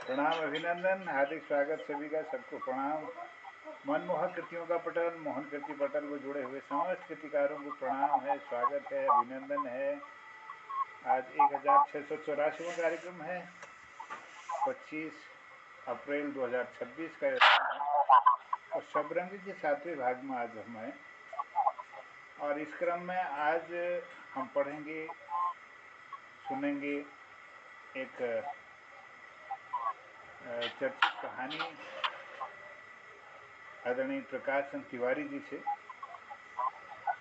प्रणाम, अभिनंदन, हार्दिक स्वागत सभी का, सबको प्रणाम। मनमोहक कृतियों का पटल, मोहन कृति पटल को जुड़े हुए समस्त कृतिकारों को प्रणाम है, स्वागत है, अभिनंदन है। आज 1684वां कार्यक्रम है, 25 अप्रैल 2026 का और शबरंग के 7वें भाग में आज हम हैं। और इस क्रम में आज हम पढ़ेंगे, सुनेंगे एक चर्चित कहानी आदरणीय प्रकाश चंद तिवारी जी से।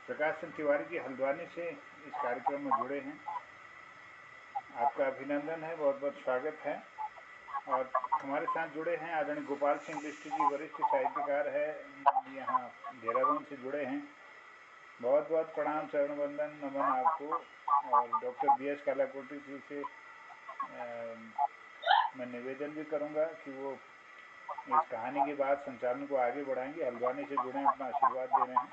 प्रकाश चंद तिवारी जी हल्द्वानी से इस कार्यक्रम में जुड़े हैं। आपका अभिनंदन है, बहुत बहुत स्वागत है। और हमारे साथ जुड़े हैं आदरणीय गोपाल सिंह बिष्ट जी, वरिष्ठ साहित्यकार है, यहाँ देहरादून से जुड़े हैं। बहुत बहुत प्रणाम, चरण वंदन, नमन आपको। और डॉक्टर BS कालाकोटी जी से मैं निवेदन भी करूँगा कि वो इस कहानी के बाद संचालन को आगे बढ़ाएंगे। हल्द्वानी से जुड़े हैं, अपना आशीर्वाद दे रहे हैं।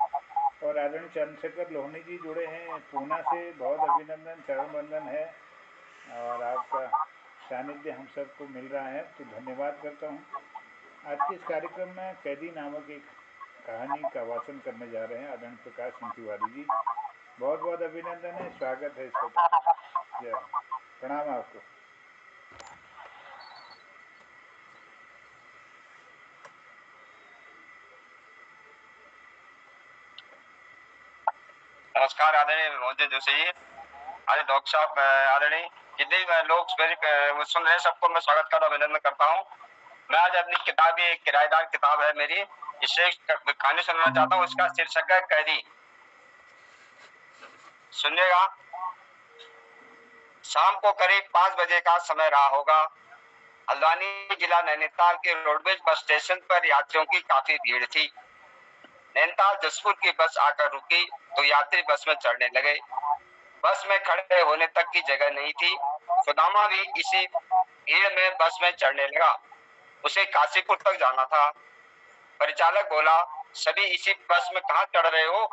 और आदरणीय चंद्रशेखर लोहनी जी जुड़े हैं पूना से, बहुत अभिनंदन, चरण वंदन है। और आपका सानिध्य हम सबको मिल रहा है, तो धन्यवाद करता हूँ। आज के इस कार्यक्रम में कैदी नामक एक कहानी का वाचन करने जा रहे हैं आदरणीय प्रकाश सिंह तिवारी जी। बहुत बहुत अभिनंदन है, स्वागत है इसको। जय, प्रणाम आपको। नमस्कार आदरणीय महोदय जोशी जी, आदरणीय डॉक्टर साहब, आदरणीय जितने लोग सुन रहे हैं सबको मैं स्वागत करता हूँ, अभिनंदन करता हूँ। मैं आज अपनी किताब, ये किराएदार किताब है मेरी, इससे कहानी सुनाना चाहता हूँ। इसका शीर्षक है कैदी। सुनिएगा। शाम को करीब 5 बजे का समय रहा होगा। हल्द्वानी जिला नैनीताल के रोडवेज बस स्टेशन पर यात्रियों की काफी भीड़ थी। नैनीताल जसपुर की बस आकर रुकी तो यात्री बस में चढ़ने लगे। बस में खड़े होने तक की जगह नहीं थी। सुदामा भी इसी भीड़ में बस में चढ़ने लगा। उसे काशीपुर तक जाना था। परिचालक बोला, सभी इसी बस में कहाँ चढ़ रहे हो?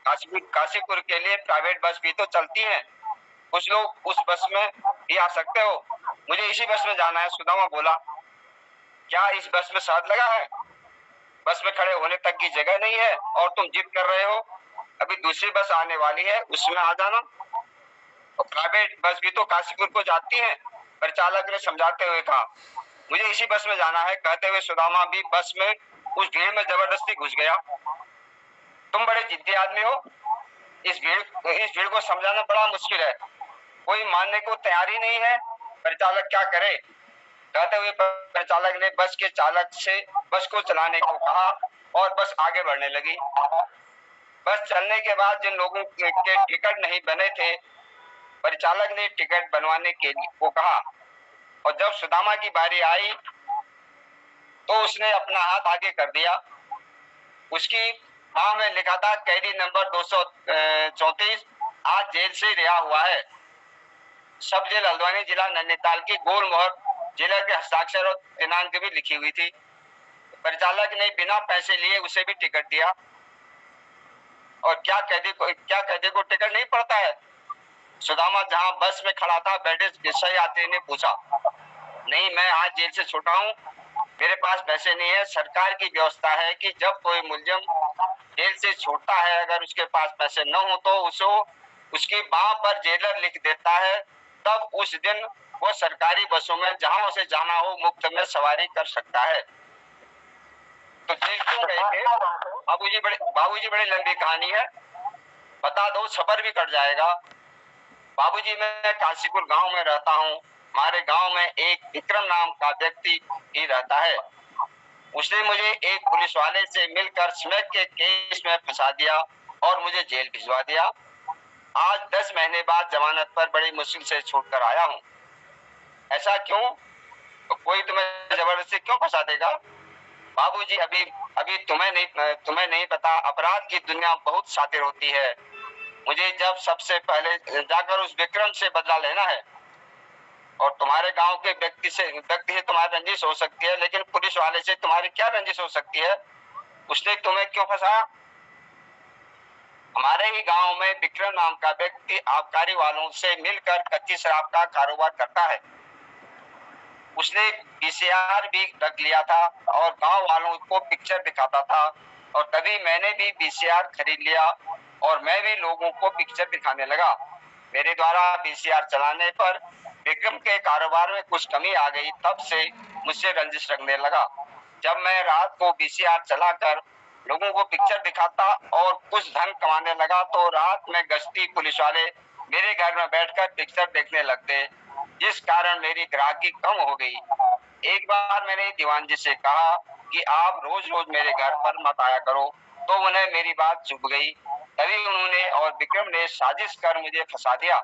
काशीपुर के लिए प्राइवेट बस भी तो चलती है, कुछ लोग उस बस में भी आ सकते हो। मुझे इसी बस में जाना है, सुदामा बोला। क्या इस बस में शर्त लगा है? बस में खड़े होने तक की जगह नहीं है और तुम जिद कर रहे हो। अभी दूसरी बस आने वाली है, उसमें आ जाना। प्राइवेट बस भी तो काशीपुर को जाती है, परिचालक ने समझाते हुए कहा। मुझे इसी बस में जाना है, कहते हुए सुदामा भी बस में उस भीड़ में जबरदस्ती घुस गया। तुम बड़े जिद्दी आदमी हो, इस भीड़ को समझाना बड़ा मुश्किल है, कोई मानने को तैयार ही नहीं है। परिचालक क्या करे? कहते हुए परिचालक ने बस के चालक से बस को चलाने को कहा और बस आगे बढ़ने लगी। बस चलने के बाद जिन लोगों के टिकट नहीं बने थे, परिचालक ने टिकट बनवाने के लिए को कहा और जब सुदामा की बारी आई तो उसने अपना हाथ आगे कर दिया। उसकी मां में लिखा था कैदी नंबर 234 आज जेल से रिहा हुआ है। सब जेल हल्द्वानी जिला नैनीताल की गोल मोहर जिले के हस्ताक्षर और दिनांक भी लिखी हुई थी। परिचालक ने बिना पैसे लिए उसे भी टिकट दिया। और क्या कैदी को टिकट नहीं पड़ता है? सुदामा जहां बस में खड़ा था, बैठे सही यात्री ने पूछा। नहीं, मैं आज जेल से छूटा हूँ, मेरे पास पैसे नहीं है। सरकार की व्यवस्था है कि जब कोई मुलजिम जेल से छूटता है, अगर उसके पास पैसे न हो तो उसकी बांह पर जेलर लिख देता है, तब उस दिन वो सरकारी बसों में जहां उसे जाना हो मुफ्त में सवारी कर सकता है। तो जेल क्यों गए थे? बाबूजी बड़ी लंबी कहानी है, बता दो, सफर भी कट जाएगा। बाबूजी, मैं काशीपुर गांव में रहता हूँ। हमारे गांव में एक विक्रम नाम का व्यक्ति ही रहता है। उसने मुझे एक पुलिस वाले से मिलकर स्मैक के केस में फंसा दिया और मुझे जेल भिजवा दिया। आज 10 महीने बाद जमानत पर बड़ी मुश्किल से छूट कर आया हूँ। ऐसा क्यों? तो कोई तुम्हें जबरदस्ती क्यों फंसा देगा? बाबूजी, अभी तुम्हें नहीं पता, अपराध की दुनिया बहुत शातिर होती है। मुझे जब सबसे पहले जाकर उस विक्रम से बदला लेना है। और तुम्हारे गांव के व्यक्ति से तुम्हारी रंजिश हो सकती है, लेकिन पुलिस वाले से तुम्हारी क्या रंजिश हो सकती है? उसने तुम्हें क्यों फंसाया? हमारे ही गांव में विक्रम नाम का व्यक्ति आबकारी वालों से मिलकर कच्ची शराब का कारोबार करता है। उसने वीसीआर भी रख लिया था और गांव वालों को पिक्चर दिखाता था, और तभी मैंने भी वीसीआर खरीद लिया और मैं भी लोगों को पिक्चर दिखाने लगा। मेरे द्वारा वीसीआर चलाने पर विक्रम के कारोबार में कुछ कमी आ गई। तब से मुझसे रंजिश रखने लगा। जब मैं रात को वीसीआर चलाकर लोगों को पिक्चर दिखाता और कुछ धन कमाने लगा तो रात में गश्ती पुलिस वाले मेरे घर में बैठकर पिक्चर देखने लगते, जिस कारण मेरी ग्राहकी कम हो गई। एक बार मैंने दीवान जी से कहा कि आप रोज रोज मेरे घर पर मत आया करो, तो उन्हें मेरी बात चुभ गई। तभी उन्होंने और विक्रम ने साजिश कर मुझे फंसा दिया।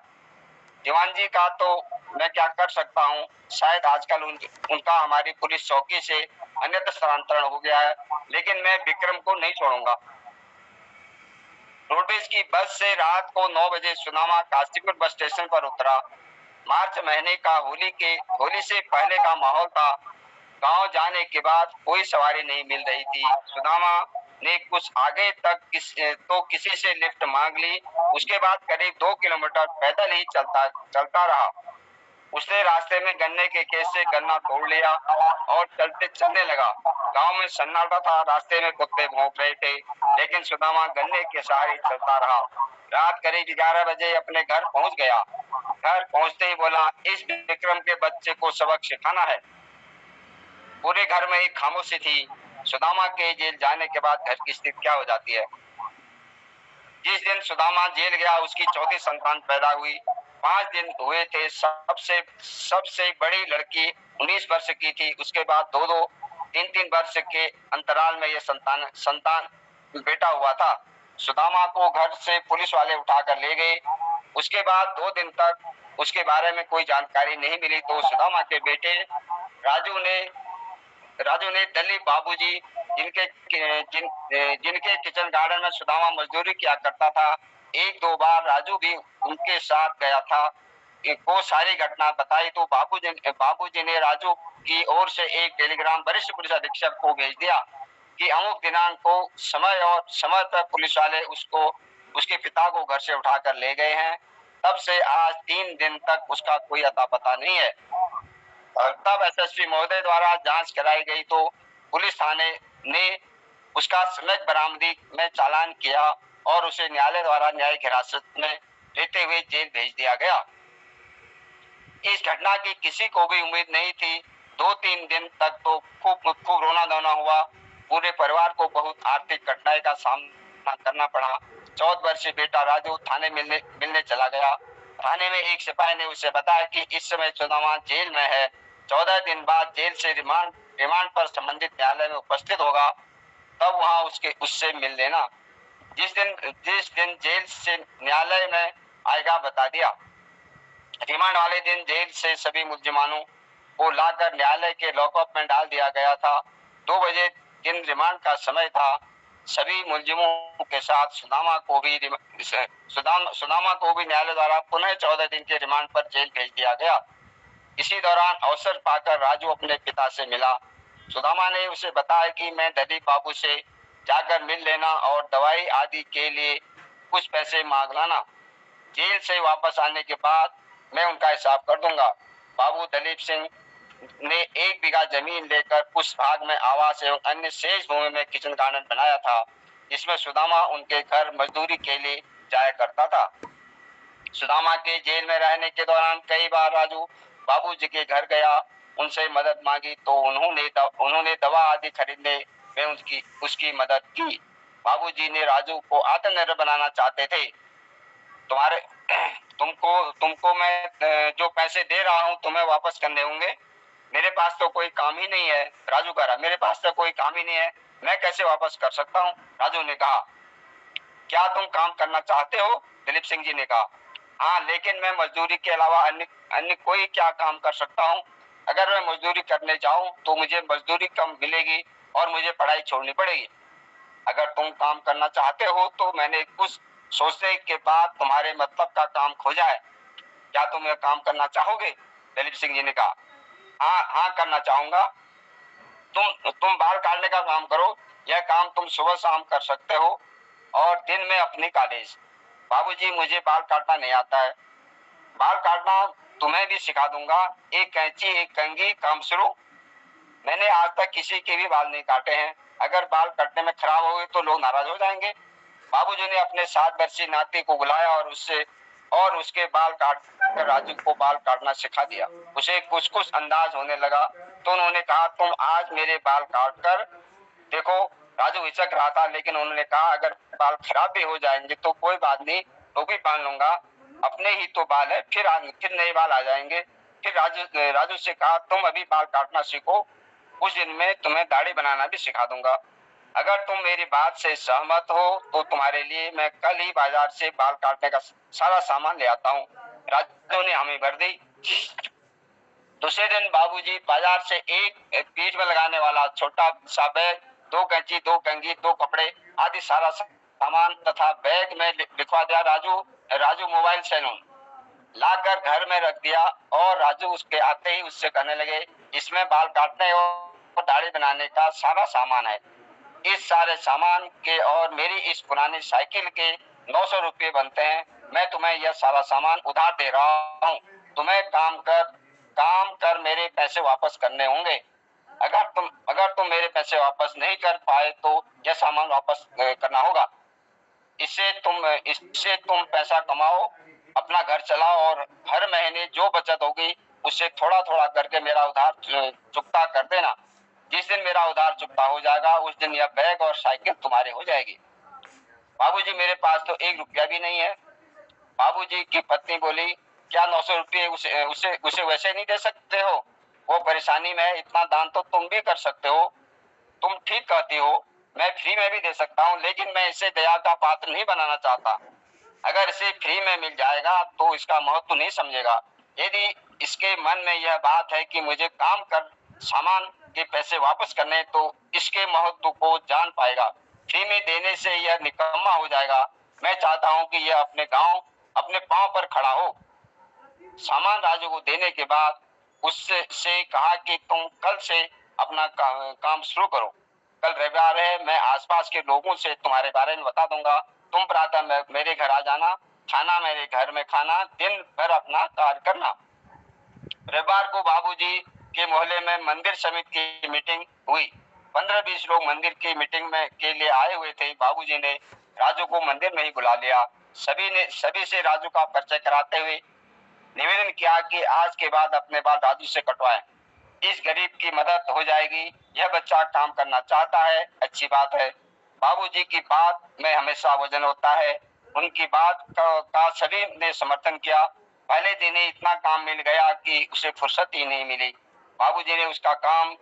दीवान जी का तो मैं क्या कर सकता हूँ, शायद आजकल उनका हमारी पुलिस चौकी से अन्यत्र स्थानांतरण हो गया है, लेकिन मैं विक्रम को नहीं छोड़ूंगा। रोडवेज की बस से रात को 9 बजे सुदामा काशीपुर बस स्टेशन पर उतरा। मार्च महीने का होली से पहले का माहौल था। गांव जाने के बाद कोई सवारी नहीं मिल रही थी। सुदामा ने कुछ आगे तक किसी से लिफ्ट मांग ली। उसके बाद करीब 2 किलोमीटर पैदल ही चलता रहा। उसने रास्ते में गन्ने के खेत से गन्ना तोड़ लिया और चलने लगा। गांव में सन्नाटा था, रास्ते में कुत्ते भौंक रहे थे, लेकिन सुदामा गन्ने के सहारे चलता रहा। रात करीब 11 बजे अपने घर पहुंच गया। घर पहुंचते ही बोला, इस विक्रम के बच्चे को सबक सिखाना है। पूरे घर में एक खामोशी थी। सुदामा के जेल जाने के बाद घर की स्थिति क्या हो जाती है। जिस दिन सुदामा जेल गया उसकी चौथी संतान पैदा हुई। 5 दिन हुए थे। सबसे बड़ी लड़की 19 वर्ष की थी। उसके बाद 2-2, 3-3 वर्ष के अंतराल में ये संतान बेटा हुआ था। सुदामा को घर से पुलिस वाले उठाकर ले गए। उसके बाद 2 दिन तक उसके बारे में कोई जानकारी नहीं मिली। तो सुदामा के बेटे राजू ने दलीप बाबूजी जिनके किचन गार्डन में सुदामा मजदूरी किया करता था, 1-2 बार राजू भी उनके साथ गया था, को सारी घटना बताई। तो बाबूजी ने राजू की ओर से एक टेलीग्राम वरिष्ठ पुलिस अधीक्षक को भेज दिया कि अमुक दिनांक को समय पर पुलिस वाले उसके पिता को घर से उठाकर ले गए हैं। तब से आज 3 दिन तक उसका कोई अता पता नहीं है। और तब एसएसपी महोदय द्वारा जांच कराई गई तो पुलिस थाने ने उसका सम्यक बरामदी में चालान किया और उसे न्यायालय द्वारा न्यायिक हिरासत में लेते हुए जेल भेज दिया गया। इस घटना की किसी को भी उम्मीद नहीं थी। 2-3 दिन तक तो खूब रोना धोना हुआ। पूरे परिवार को बहुत आर्थिक कठिनाई का सामना करना पड़ा। 14 वर्षीय बेटा राजू थाने मिलने चला गया। थाने में एक सिपाही ने उसे बताया कि इस समय सुदामा जेल में है। 14 दिन बाद जेल से रिमांड पर संबंधित न्यायालय में उपस्थित होगा, तब वहां उससे मिल लेना। जिस दिन जेल से न्यायालय में आएगा बता दिया। रिमांड वाले दिन जेल से सभी मुलजिमानों को लाकर न्यायालय के लॉकअप में डाल दिया गया था। 2 बजे दिन रिमांड का समय था। सभी मुलजिमों के साथ सुदामा को भी न्यायालय द्वारा पुनः 14 दिन के रिमांड पर जेल भेज दिया गया। इसी दौरान अवसर पाकर राजू अपने पिता से मिला। सुदामा ने उसे बताया कि मैं दलीप बाबू से जाकर मिल लेना और दवाई आदि के लिए कुछ पैसे मांग लाना। जेल से वापस आने के बाद मैं उनका हिसाब कर दूंगा। बाबू दलीप सिंह ने 1 बीघा जमीन लेकर कुछ भाग में आवास एवं अन्य शेष भूमि में किचन गार्डन बनाया था, जिसमें सुदामा उनके घर मजदूरी के लिए जाया करता था। सुदामा के जेल में रहने के दौरान कई बार राजू बाबूजी के घर गया, उनसे मदद मांगी तो उन्होंने दवा आदि खरीदने में उसकी मदद की। बाबूजी ने राजू को आत्मनिर्भर बनाना चाहते थे। तुमको मैं जो पैसे दे रहा हूँ तुम्हें वापस करने होंगे। मेरे पास तो कोई काम ही नहीं है। राजू कह रहा, मेरे पास तो कोई काम ही नहीं है, मैं कैसे वापस कर सकता हूँ। राजू ने कहा, क्या तुम काम करना चाहते हो? दिलीप सिंह जी ने कहा, हाँ, लेकिन मैं मजदूरी के अलावा अन्य कोई क्या काम कर सकता हूँ। अगर मैं मजदूरी करने जाऊँ तो मुझे मजदूरी कम मिलेगी और मुझे पढ़ाई छोड़नी पड़ेगी। अगर तुम काम करना चाहते हो तो मैंने कुछ सोचने के बाद तुम्हारे मतलब का काम खोजा है। क्या तुम यह काम करना चाहोगे? दिलीप सिंह जी ने कहा, हाँ करना चाहूंगा। तुम बाल काटने का काम करो। यह काम तुम सुबह शाम कर सकते हो और दिन में अपनी कॉलेज। बाबूजी, मुझे बाल काटना नहीं आता है। बाल काटना तुम्हें भी सिखा दूंगा। एक कैंची एक कंघी, काम शुरू। मैंने आज तक किसी के भी बाल नहीं काटे हैं। अगर बाल कटने में खराब हो गए तो लोग नाराज हो जाएंगे। बाबूजी ने अपने 7 वर्षीय नाती को बुलाया और उसके बाल काट कर राजू को बाल काटना सिखा दिया। उसे कुछ कुछ अंदाज होने लगा तो उन्होंने कहा, तुम आज मेरे बाल काट कर देखो। राजू हिचक रहा था, लेकिन उन्होंने कहा, अगर बाल खराब भी हो जाएंगे तो कोई बात नहीं, टोपी बांध लूंगा, अपने ही तो बाल है, फिर नए बाल आ जाएंगे। फिर राजू से कहा, तुम अभी बाल काटना सीखो, उस दिन में तुम्हें दाढ़ी बनाना भी सिखा दूंगा। अगर तुम मेरी बात से सहमत हो तो तुम्हारे लिए मैं कल ही बाजार से बाल काटने का सारा सामान ले आता हूँ। राजू ने हामी भर दी। दूसरे दिन बाबूजी बाजार से एक पीठ में लगाने वाला छोटा सा बैग, 2 कैंची, 2 कंघी, 2 कपड़े आदि सारा सामान तथा बैग में लिखवा दिया, राजू मोबाइल सैलून। लाकर घर में रख दिया और राजू उसके आते ही उससे कहने लगे, इसमें बाल काटने और दाढ़ी बनाने का सारा सामान है। इस सारे सामान के और मेरी इस पुरानी साइकिल के 900 रुपये बनते हैं। मैं तुम्हें यह सारा सामान उधार दे रहा हूँ। तुम्हें काम कर मेरे पैसे वापस करने होंगे। अगर तुम मेरे पैसे वापस नहीं कर पाए तो यह सामान वापस करना होगा। इससे तुम पैसा कमाओ, अपना घर चलाओ और हर महीने जो बचत होगी उससे थोड़ा थोड़ा करके मेरा उधार चुकता कर देना। जिस दिन मेरा उधार चुकता हो जाएगा उस दिन यह बैग और साइकिल तुम्हारी हो जाएगी। बाबूजी, मेरे पास तो 1 रुपया भी नहीं है। बाबूजी की पत्नी बोली, क्या 900 रुपये उसे वैसे नहीं दे सकते हो? वो परेशानी में है, इतना दान तो तुम भी कर सकते हो। तुम ठीक कहती हो, मैं फ्री में भी दे सकता हूँ, लेकिन मैं इसे दया का पात्र नहीं बनाना चाहता। अगर इसे फ्री में मिल जाएगा तो इसका महत्व नहीं समझेगा। यदि इसके मन में यह बात है कि मुझे काम कर सामान के पैसे वापस करने, तो इसके महत्व को जान पाएगा। फ्री में देने से यह निकम्मा हो जाएगा। मैं चाहता हूँ कि यह अपने पांव पर खड़ा हो। सामान राजू को देने के बाद उससे कहा कि तुम कल से अपना काम शुरू करो। कल रविवार है, मैं आसपास के लोगों से तुम्हारे बारे में बता दूंगा। तुम प्रातः मेरे घर आ जाना, खाना मेरे घर में खाना, दिन भर अपना कार्य करना। रविवार को बाबूजी के मोहल्ले में मंदिर समिति की मीटिंग हुई। 15-20 लोग मंदिर की मीटिंग के लिए आए हुए थे। बाबूजी ने राजू को मंदिर में ही बुला लिया। सभी से राजू का परिचय कराते हुए निवेदन किया कि आज के बाद अपने बाल राजू से कटवाएं। इस गरीब की मदद हो जाएगी। यह बच्चा काम करना चाहता है, अच्छी बात है। बाबूजी की बात में हमेशा वजन होता है। उनकी बात का सभी ने समर्थन किया। पहले दिन ही इतना काम मिल गया कि उसे फुर्सत ही नहीं मिली। बाबूजी ने उसका काम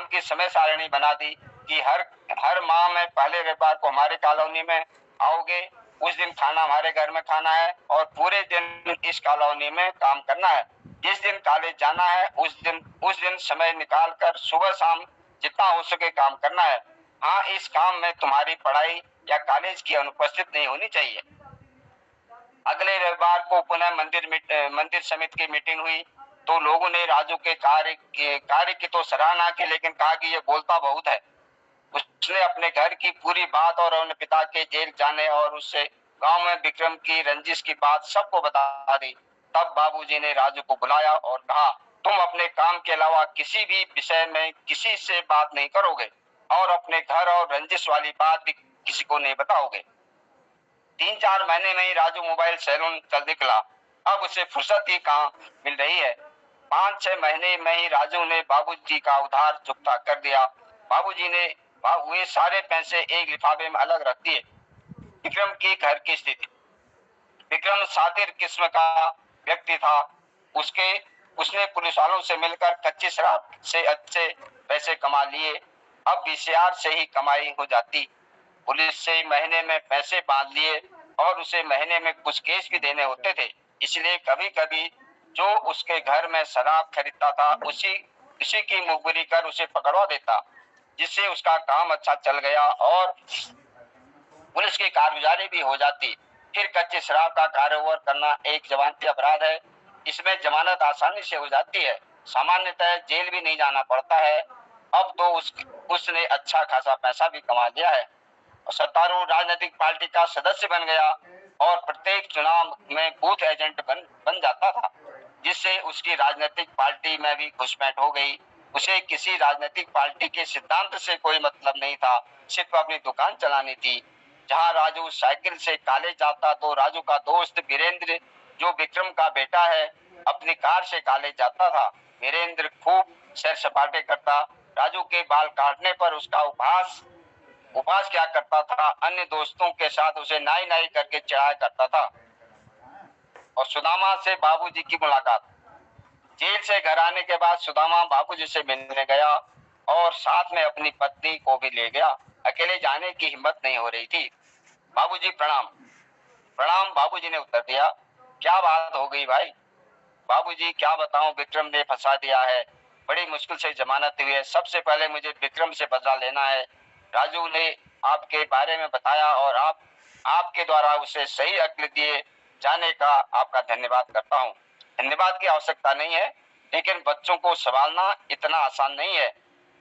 की समय सारणी बना दी कि हर माह में पहले रविवार को हमारे कॉलोनी में आओगे, उस दिन खाना हमारे घर में खाना है और पूरे दिन इस कॉलोनी में काम करना है। जिस दिन कॉलेज जाना है उस दिन समय निकाल कर सुबह शाम जितना हो सके काम करना है। हाँ, इस काम में तुम्हारी पढ़ाई या कॉलेज की अनुपस्थित नहीं होनी चाहिए। अगले रविवार को पुनः मंदिर समिति की मीटिंग हुई तो लोगों ने राजू के कार्य की तो सराहना की, लेकिन कहा कि ये बोलता बहुत है। उसने अपने घर की पूरी बात और अपने पिता के जेल जाने और उससे गांव में विक्रम की रंजिश की बात सबको बता दी। तब बाबूजी ने राजू को बुलाया और कहा, तुम अपने काम के अलावा किसी भी विषय में किसी से बात नहीं करोगे और अपने घर और रंजिश वाली बात भी किसी को नहीं बताओगे। 3-4 महीने में ही राजू मोबाइल सैलून चल निकला। अब उसे फुर्सत ही कहाँ मिल रही है। 5-6 महीने में ही राजू ने बाबूजी का उधार चुकता कर दिया। बाबूजी ने वे सारे पैसे एक लिफाफे में अलग रख दिए। विक्रम की घर की स्थिति। विक्रम शातिर किस्म का व्यक्ति था। उसने पुलिस वालों से मिलकर कच्ची शराब से अच्छे पैसे कमा लिए। अब वीसीआर से ही कमाई हो जाती। पुलिस से महीने में पैसे बांध लिए और उसे महीने में कुछ केस भी देने होते थे। इसलिए कभी कभी जो उसके घर में शराब खरीदता था उसी की मुखबिरी कर उसे पकड़वा देता, जिससे उसका काम अच्छा चल गया और पुलिस की कारगुजारी भी हो जाती। फिर कच्ची शराब का कारोबार करना एक जमानती अपराध है। इसमें जमानत आसानी से हो जाती है। सामान्यतः जेल भी नहीं जाना पड़ता है। अब तो उसने अच्छा खासा पैसा भी कमा लिया है और सत्तारूढ़ राजनीतिक पार्टी का सदस्य बन गया। और प्रत्येक चुनाव में बूथ एजेंट बन जाता था, जिससे उसकी राजनीतिक पार्टी में भी घुसपैठ हो गई। उसे किसी राजनीतिक पार्टी के सिद्धांत से कोई मतलब नहीं था, सिर्फ अपनी दुकान चलानी थी। जहां राजू साइकिल से कॉलेज जाता तो राजू का दोस्त वीरेंद्र, जो विक्रम का बेटा है, अपनी कार से कॉलेज जाता था। वीरेंद्र खूब सैर सपाटे करता। राजू के बाल काटने पर उसका उपहास क्या करता था, अन्य दोस्तों के साथ उसे नाई नाई करके चिढ़ाया करता था। और सुदामा से बाबूजी की मुलाकात। जेल से घर आने के बाद सुदामा बाबूजी से मिलने गया और साथ में अपनी पत्नी को भी ले गया। अकेले जाने की हिम्मत नहीं हो रही थी। बाबूजी प्रणाम। प्रणाम, बाबूजी ने उत्तर दिया। क्या बात हो गई भाई? बाबूजी क्या बताऊं, विक्रम ने फंसा दिया है। बड़ी मुश्किल से जमानत हुई है। सबसे पहले मुझे विक्रम से बदला लेना है। राजू ने आपके बारे में बताया और आपके द्वारा उसे सही अक्ल दिए जाने का आपका धन्यवाद करता हूँ। धन्यवाद की आवश्यकता नहीं है, लेकिन बच्चों को संभालना इतना आसान नहीं है।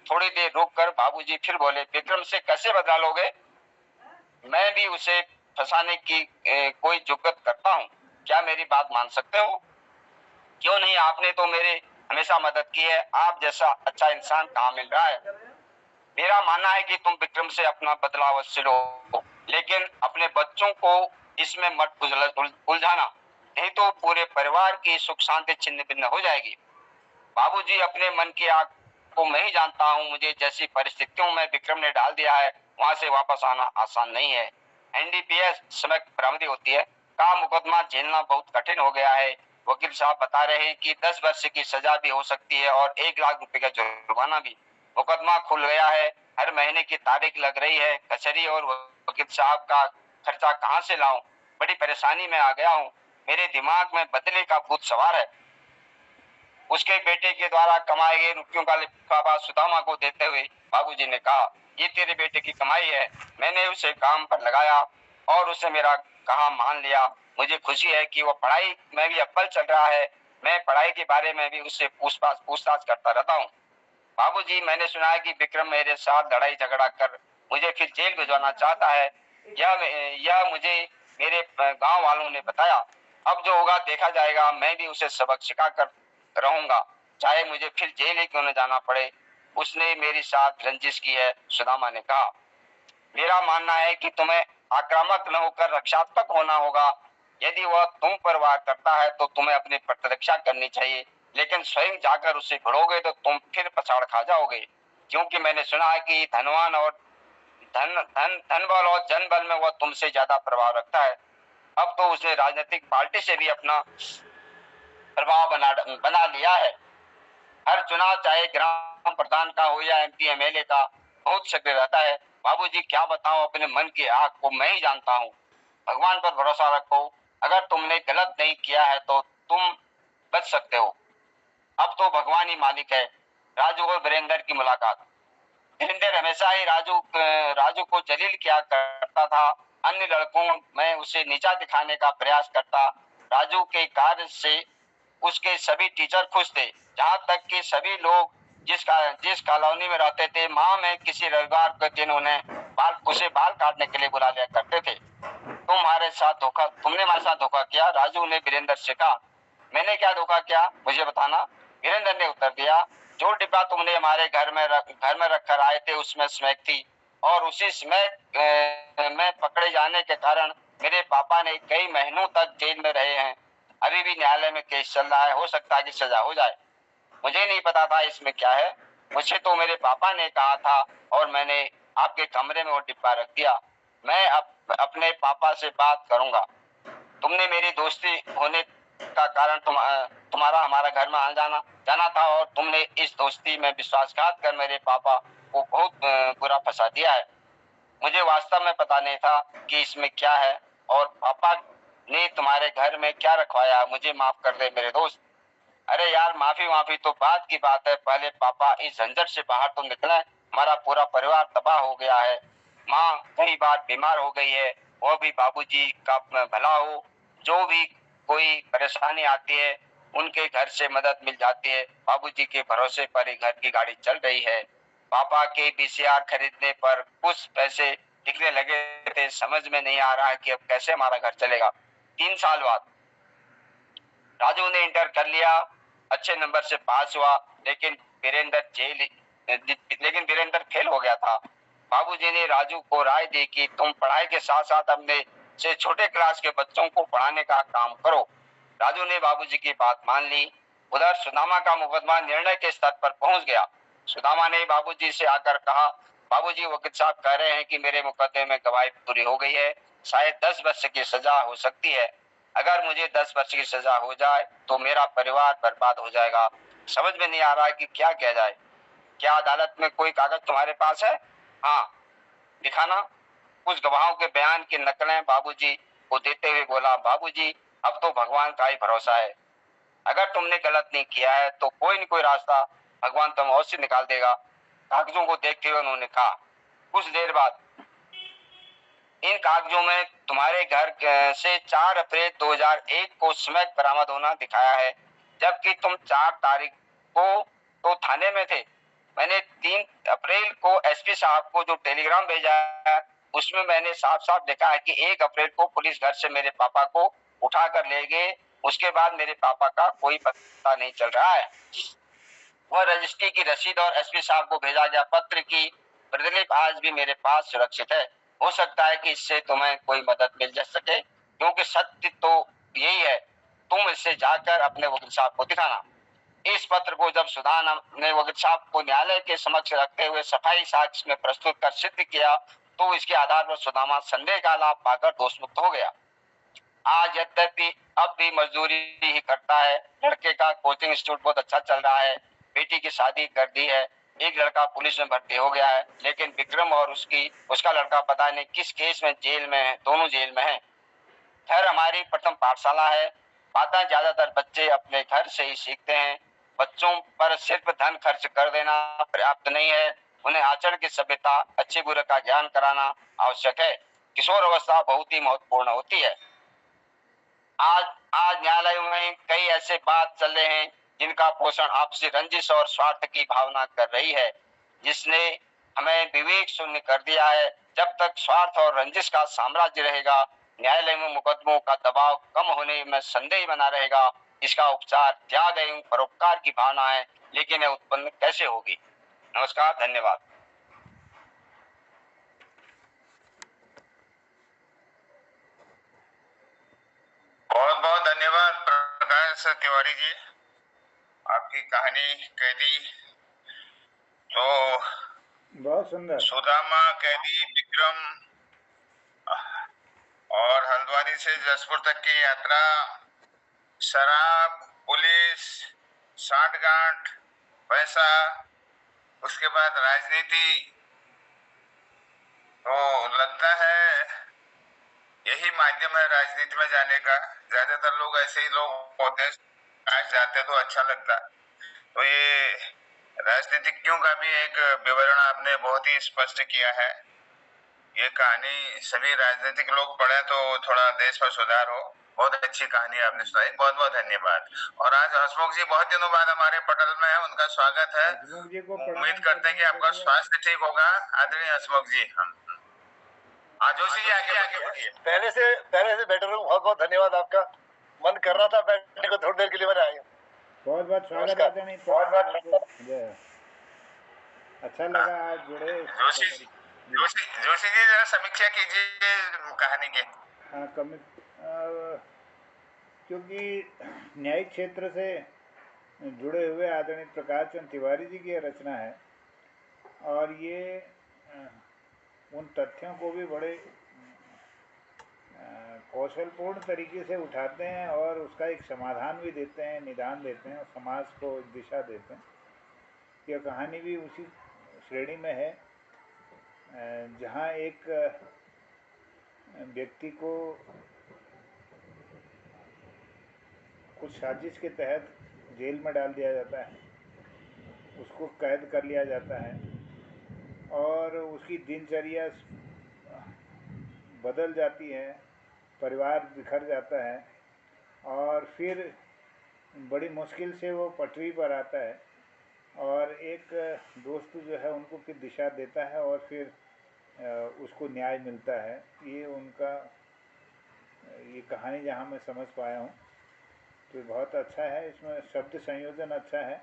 थोड़ी देर रुक कर बाबूजी फिर बोले, विक्रम से कैसे बदला लोगे? मैं भी उसे फंसाने की कोई जुगत करता हूँ। क्या मेरी बात मान सकते हो? क्यों नहीं, आपने तो मेरे हमेशा मदद की है। आप जैसा अच्छा इंसान कहाँ मिल रहा है? मेरा मानना है कि तुम विक्रम से अपना बदला अवश्य लो, लेकिन अपने बच्चों को इसमें मत उलझाना, नहीं तो पूरे परिवार की सुख शांति छिन्न भिन्न हो जाएगी। बाबूजी, अपने मन की आग को मैं ही जानता हूँ। मुझे जैसी परिस्थितियों में विक्रम ने डाल दिया है, वहां से वापस आना आसान नहीं है। एनडीपीएस समय बरामदी होती है का मुकदमा झेलना बहुत कठिन हो गया है। वकील साहब बता रहे हैं कि 10 वर्ष की सजा भी हो सकती है और 1 लाख रुपए का जुर्माना भी। मुकदमा खुल गया है, हर महीने की तारीख लग रही है। कचहरी और वकील साहब का खर्चा कहाँ से लाऊं? बड़ी परेशानी में आ गया हूँ। मेरे दिमाग में बदले का भूत सवार है। उसके बेटे के द्वारा कमाए गए रुपयों का लिफाफा सुदामा को देते हुए बाबूजी ने कहा, ये तेरे बेटे की कमाई है। मैंने उसे काम पर लगाया और उसे मेरा कहा मान लिया। मुझे खुशी है कि वो पढ़ाई में भी अव्वल चल रहा है। मैं पढ़ाई के बारे में भी उससे पूछताछ करता रहता हूँ। बाबूजी, मैंने सुना है कि विक्रम मेरे साथ लड़ाई झगड़ा कर मुझे फिर जेल भिजवाना चाहता है। यह मुझे मेरे गांव वालों ने बताया। अब जो होगा देखा जाएगा। मैं भी उसे सबक सिखा कर रहूंगा, चाहे मुझे फिर जेल ही क्यों न जाना पड़े। उसने मेरे साथ रंजिश की है, सुदामा ने कहा। मेरा मानना है कि तुम्हें आक्रामक न होकर रक्षात्मक होना होगा। यदि वह तुम पर वार करता है तो तुम्हें अपनी प्रतिरक्षा करनी चाहिए, लेकिन स्वयं जाकर उसे भिड़ोगे तो तुम फिर पछाड़ खा जाओगे। क्योंकि मैंने सुना है कि धनवान और धन बल और जन बल में वह तुमसे ज्यादा प्रभाव रखता है। अब तो उसने राजनीतिक पार्टी से भी अपना प्रभाव बना लिया है। हर चुनाव, चाहे ग्राम प्रधान का हो या एमपी एमएलए का, बहुत सक्रिय रहता है। बाबूजी, क्या बताऊं, अपने मन की आग को मैं ही जानता हूँ। भगवान पर भरोसा रखो। अगर तुमने गलत नहीं किया है तो तुम बच सकते हो। अब तो भगवान ही मालिक है। राजू और वीरेंद्र की मुलाकात। वीरेंद्र हमेशा ही राजू को जलील किया करता था। अन्य लड़कों में उसे नीचा दिखाने का प्रयास करता। राजू के कार्य से उसके सभी टीचर खुश थे, जहाँ तक कि सभी लोग जिस कॉलोनी में रहते थे, माह में किसी रविवार के दिन उसे बाल काटने के लिए बुला लिया करते थे। तुमने हमारे साथ धोखा किया, राजू ने वीरेंद्र से कहा। मैंने क्या धोखा किया, मुझे बताना, वीरेंद्र ने उत्तर दिया। जो डिब्बा तुमने हमारे घर में रख कर आए थे उसमें स्मैक थी, और उसी स्मैक में पकड़े जाने के कारण मेरे पापा ने कई महीनों तक जेल में रहे हैं। अभी भी न्यायालय में केस चल रहा है, हो सकता है कि सजा हो जाए। मुझे नहीं पता था इसमें क्या है। मुझे तो मेरे पापा ने कहा था और मैंने आपके कमरे में वो डिब्बा रख दिया। मैं अपने पापा से बात करूंगा। तुमने मेरी दोस्ती होने का कारण तुम्हारा हमारा घर में आना जाना था, और तुमने इस दोस्ती में विश्वासघात कर मेरे पापा को बहुत बुरा फंसा दिया है। मुझे वास्तव में पता नहीं था कि इसमें क्या है, और पापा ने तुम्हारे घर में क्या रखवाया। मुझे माफ कर दे मेरे दोस्त। अरे यार, माफी तो बात की बात है। पहले पापा इस झंझट से बाहर तो निकले। हमारा पूरा परिवार तबाह हो गया है। माँ कई बार बीमार हो गई है। वो भी बाबूजी का भला हो। जो भी कोई परेशानी आती है उनके घर से मदद मिल जाती है। बाबूजी के भरोसे पर ही घर की गाड़ी चल रही है। पापा के वीसीआर खरीदने पर कुछ पैसे दिखने लगे थे। समझ में नहीं आ रहा कि अब कैसे हमारा घर चलेगा। 3 साल बाद राजू ने इंटर कर लिया, अच्छे नंबर से पास हुआ, लेकिन वीरेंद्र फेल हो गया था। बाबूजी ने राजू को राय दी कि तुम पढ़ाई के साथ साथ अपने से छोटे क्लास के बच्चों को पढ़ाने का काम करो। राजू ने बाबूजी की बात मान ली। उधर सुदामा का मुकदमा निर्णय के स्तर पर पहुंच गया। सुदामा ने बाबूजी से आकर कहा, बाबूजी, वकील साहब कह रहे हैं कि मेरे मुकदमे में गवाही पूरी हो गई है, शायद 10 वर्ष की सजा हो सकती है। अगर मुझे 10 वर्ष की सजा हो जाए तो मेरा परिवार बर्बाद हो जाएगा। समझ में नहीं आ रहा है कि क्या किया जाए। क्या अदालत में कोई कागज तुम्हारे पास है? हाँ, दिखाना। कुछ गवाहों के बयान की नकलें बाबूजी को देते हुए बोला, बाबूजी, अब तो भगवान का ही भरोसा है। अगर तुमने गलत नहीं किया है तो कोई न कोई रास्ता भगवान तुम अवश्य निकाल देगा। कागजों को देखते हुए उन्होंने कहा। कुछ देर बाद, इन कागजों में तुम्हारे घर से 4 अप्रैल 2001 को स्मैक बरामद होना दिखाया है, जबकि तुम 4 तारीख को तो थाने में थे। मैंने 3 अप्रैल को एसपी साहब को जो टेलीग्राम भेजा है, उसमें मैंने साफ साफ देखा है कि 1 अप्रैल को पुलिस घर से मेरे पापा को उठा कर ले गए। उसके बाद मेरे पापा का कोई पता नहीं चल रहा है। वह रजिस्ट्री की रसीद और एसपी साहब को भेजा गया पत्र की प्रतिलिपि आज भी मेरे पास सुरक्षित है। हो सकता है कि इससे तुम्हें कोई मदद मिल जा सके, क्योंकि सत्य तो यही है। तुम इससे जाकर अपने वकील साहब को दिखाना। इस पत्र को जब सुदान ने वकील साहब को न्यायालय के समक्ष रखते हुए सफाई साक्ष्य में प्रस्तुत कर सिद्ध किया, तो इसके आधार पर सुदामा संदेह का लाभ पाकर दोषमुक्त हो गया। आज यद्यपि अब भी मजदूरी ही करता है। लड़के का कोचिंग इंस्टीट्यूट बहुत अच्छा चल रहा है। बेटी की शादी कर दी है। एक लड़का पुलिस में भर्ती हो गया है, लेकिन विक्रम और उसका लड़का पता नहीं किस केस में जेल में है। दोनों जेल में है। खैर, हमारी प्रथम पाठशाला है। बातें ज्यादातर बच्चे अपने घर से ही सीखते हैं। बच्चों पर सिर्फ धन खर्च कर देना पर्याप्त नहीं है। उन्हें आचरण की सभ्यता, अच्छे बुरे का ज्ञान कराना आवश्यक है। किशोर अवस्था बहुत ही महत्वपूर्ण होती है। आज आज न्यायालयों में कई ऐसे बात चल रहे हैं जिनका पोषण आपसी रंजिश और स्वार्थ की भावना कर रही है, जिसने हमें विवेक शून्य कर दिया है। जब तक स्वार्थ और रंजिश का साम्राज्य रहेगा, न्यायालय में मुकदमों का दबाव कम होने में संदेह बना रहेगा। इसका उपचार त्याग एवं परोपकार की भावना है, लेकिन यह उत्पन्न कैसे होगी? नमस्कार, धन्यवाद। बहुत बहुत धन्यवाद प्रकाश तिवारी जी, आपकी कहानी कैदी तो बहुत सुंदर। सुदामा, कैदी विक्रम और हल्द्वानी से जसपुर तक की यात्रा, शराब, पुलिस, सांठगांठ, पैसा, उसके बाद राजनीति। तो लगता है यही माध्यम है राजनीति में जाने का। ज्यादातर लोग ऐसे ही लोग होते हैं, आज जाते तो अच्छा लगता। तो ये राजनीतिज्ञों का भी एक विवरण आपने बहुत ही स्पष्ट किया है। ये कहानी सभी राजनीतिक लोग पढ़े तो थोड़ा देश में सुधार हो। बहुत अच्छी कहानी आपने सुनाई, बहुत बहुत धन्यवाद। और आज हसमुख जी बहुत दिनों बाद हमारे पटल में है, उनका स्वागत है। उम्मीद करते हैं कि आपका स्वास्थ्य ठीक होगा। आदरणीय हसमुख जी, हम जोशी जी आगे बढ़िए। पहले से बेटर हूँ। बहुत बहुत धन्यवाद आपका। मन कर रहा था बैठने को, थोड़ी देर के लिए मैंने आया। बहुत बहुत स्वागत है। अच्छा लगा आज जुड़े। जोशी जी जरा समीक्षा कीजिए कहानी की। हाँ, क्योंकि न्यायिक क्षेत्र से जुड़े हुए आदरणीय प्रकाश चंद्र तिवारी जी की रचना है, और ये उन तथ्यों को भी बड़े कौशलपूर्ण तरीके से उठाते हैं और उसका एक समाधान भी देते हैं, निदान देते हैं और समाज को दिशा देते हैं। यह कहानी भी उसी श्रेणी में है जहाँ एक व्यक्ति को कुछ साजिश के तहत जेल में डाल दिया जाता है, उसको कैद कर लिया जाता है और उसकी दिनचर्या बदल जाती है, परिवार बिखर जाता है और फिर बड़ी मुश्किल से वो पटरी पर आता है और एक दोस्त जो है उनको फिर दिशा देता है और फिर उसको न्याय मिलता है। ये उनका ये कहानी जहाँ मैं समझ पाया हूँ तो बहुत अच्छा है, इसमें शब्द संयोजन अच्छा है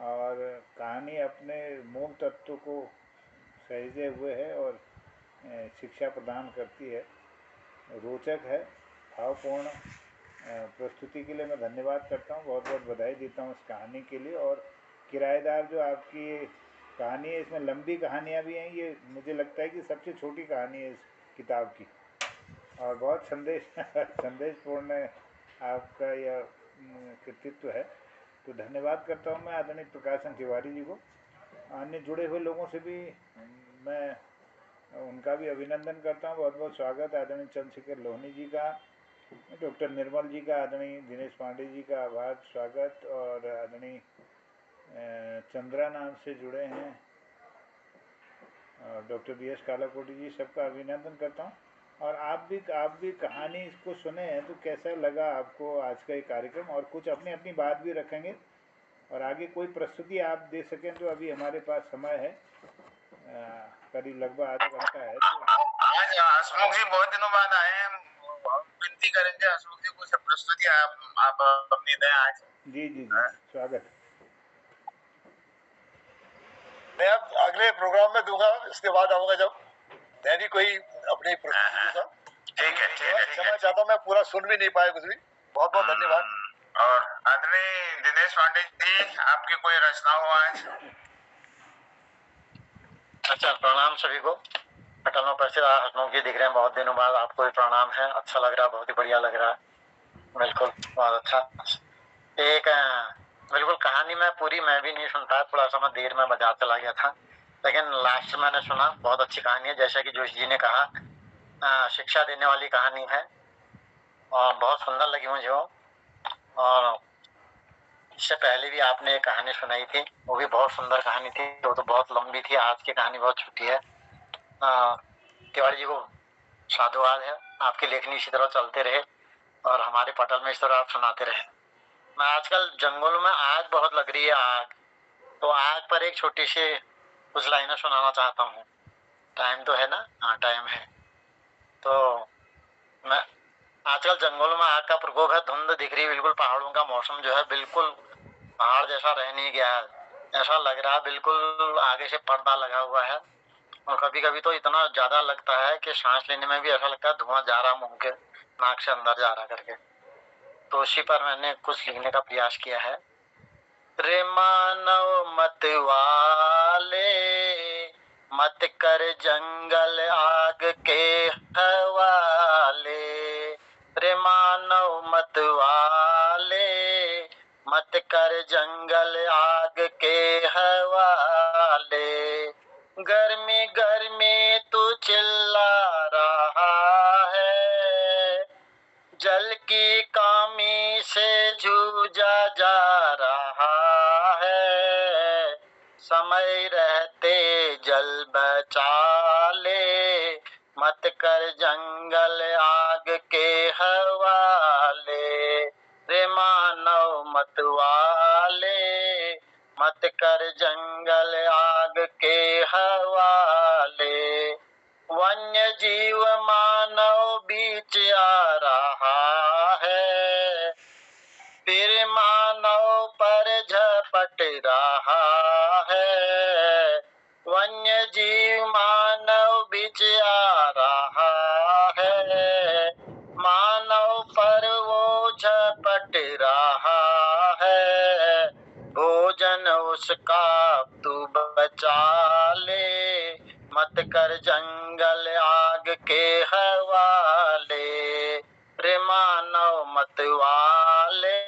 और कहानी अपने मूल तत्व को सहेजे हुए है और शिक्षा प्रदान करती है, रोचक है, भावपूर्ण प्रस्तुति के लिए मैं धन्यवाद करता हूँ, बहुत बहुत बधाई देता हूँ इस कहानी के लिए। और किराएदार जो आपकी कहानी है, इसमें लंबी कहानियाँ भी हैं, ये मुझे लगता है कि सबसे छोटी कहानी है इस किताब की और बहुत संदेशपूर्ण आपका यह कृतित्व है। तो धन्यवाद करता हूँ मैं आदरणीय प्रकाशन तिवारी जी को। अन्य जुड़े हुए लोगों से भी मैं उनका भी अभिनंदन करता हूँ। बहुत बहुत स्वागत आदरणीय चंद्रशेखर लोहनी जी का, डॉक्टर निर्मल जी का, आदरणीय दिनेश पांडे जी का आभार स्वागत, और आदरणीय चंद्रा नाम से जुड़े हैं डॉक्टर बी एस कालाकोटी जी, सबका अभिनंदन करता हूँ। और आप भी कहानी इसको सुने हैं तो कैसा लगा आपको आज का ये कार्यक्रम, और कुछ अपनी अपनी बात भी रखेंगे और आगे कोई प्रस्तुति आप दे सकें तो अभी हमारे पास समय है, करीब लगभग आधा घंटा है। तो आज हसमुख जी बहुत दिनों बाद आए हैं, विनती करेंगे हसमुख जी कुछ प्रस्तुति आप अपनी दें आज। जी जी जी स्वागत। मैं अब अगले प्रोग्राम में दूंगा, इसके बाद आऊंगा जब मैं भी कोई अपनी प्रस्तुति दूंगा। ठीक है क्षमा चाहता हूँ, मैं पूरा सुन भी नहीं पाया कुछ भी। बहुत बहुत धन्यवाद। और आदरणीय दिनेश पांडे जी, आपकी कोई रचना हो आज? अच्छा, प्रणाम सभी को। अटल पर से हसमुख जी दिख रहे हैं, बहुत दिनों बाद आपको भी प्रणाम है। अच्छा लग रहा है, बहुत ही बढ़िया लग रहा है, बिल्कुल बहुत अच्छा। एक बिल्कुल कहानी में पूरी मैं भी नहीं सुन पाया, थोड़ा सा मैं देर में बाजार चला गया था, लेकिन लास्ट मैंने सुना। बहुत अच्छी कहानी है, जैसा कि जोशी जी ने कहा, शिक्षा देने वाली कहानी है और बहुत सुंदर लगी मुझे वो। और इससे पहले भी आपने एक कहानी सुनाई थी, वो भी बहुत सुंदर कहानी थी, वो तो बहुत लंबी थी। आज की कहानी बहुत छोटी है। तिवारी जी को साधुवाद है, आपकी लेखनी इसी तरह चलते रहे और हमारे पटल में इस तरह आप सुनाते रहे। मैं आजकल जंगलों में आग बहुत लग रही है, आग, तो आग पर एक छोटी सी कुछ लाइनें सुनाना चाहता हूँ। टाइम तो है ना? हाँ टाइम है। तो मैं आजकल जंगलों में आग का प्रकोप है, धुंध दिख रही है बिल्कुल, पहाड़ों का मौसम जो है बिल्कुल पहाड़ जैसा रह नहीं गया है, ऐसा लग रहा है बिल्कुल आगे से पर्दा लगा हुआ है। और कभी कभी तो इतना ज्यादा लगता है कि सांस लेने में भी ऐसा लगता है धुआं जा रहा मुंह के, नाक से अंदर जा रहा करके। तो उसी पर मैंने कुछ लिखने का प्रयास किया है। रे मानव मत वाले, मत कर जंगल आग के हवाले। रे मानव मत वाले, मत कर जंगल आग के हवाले। गर्मी गर्मी तू चिल्ला रहा है, जल की कमी से जूझा जा रहा है। समय रहते जल बचा ले, मत कर जंगल आग के हवाले। रे मानव मत वाले, मत कर जंगल आग के हवाले। वन्य जीव मानव बीच आ रहा है, फिर मानव पर झपट रहा है। वन्य जीव मानव बीच आ रहा है, मानव पर वो झपट रहा है। भोजन उसका तू बचा ले, मत कर जंगल आग के हवाले। रे मानव मत वाले,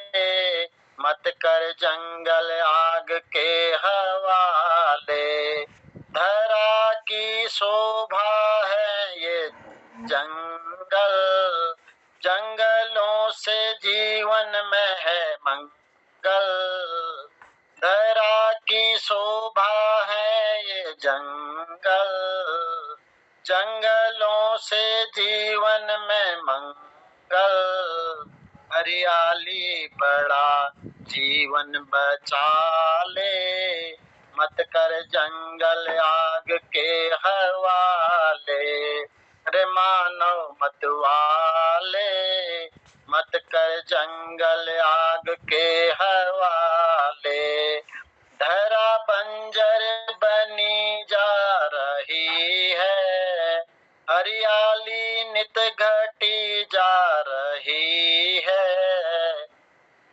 मत कर जंगल आग के हवाले। धरा की शोभा है ये जंगल, जंगलों से जीवन में है मंगल। धरा की शोभा है ये जंगल, जंगलों से जीवन में मंगल। हरियाली बड़ा जीवन बचा ले, मत कर जंगल आग के के हवाले, रे मानव मत वाले मत कर जंगल आग के हवाले। धरा बंजर बनी जा रही है, हरियाली नित घटी जा रही है।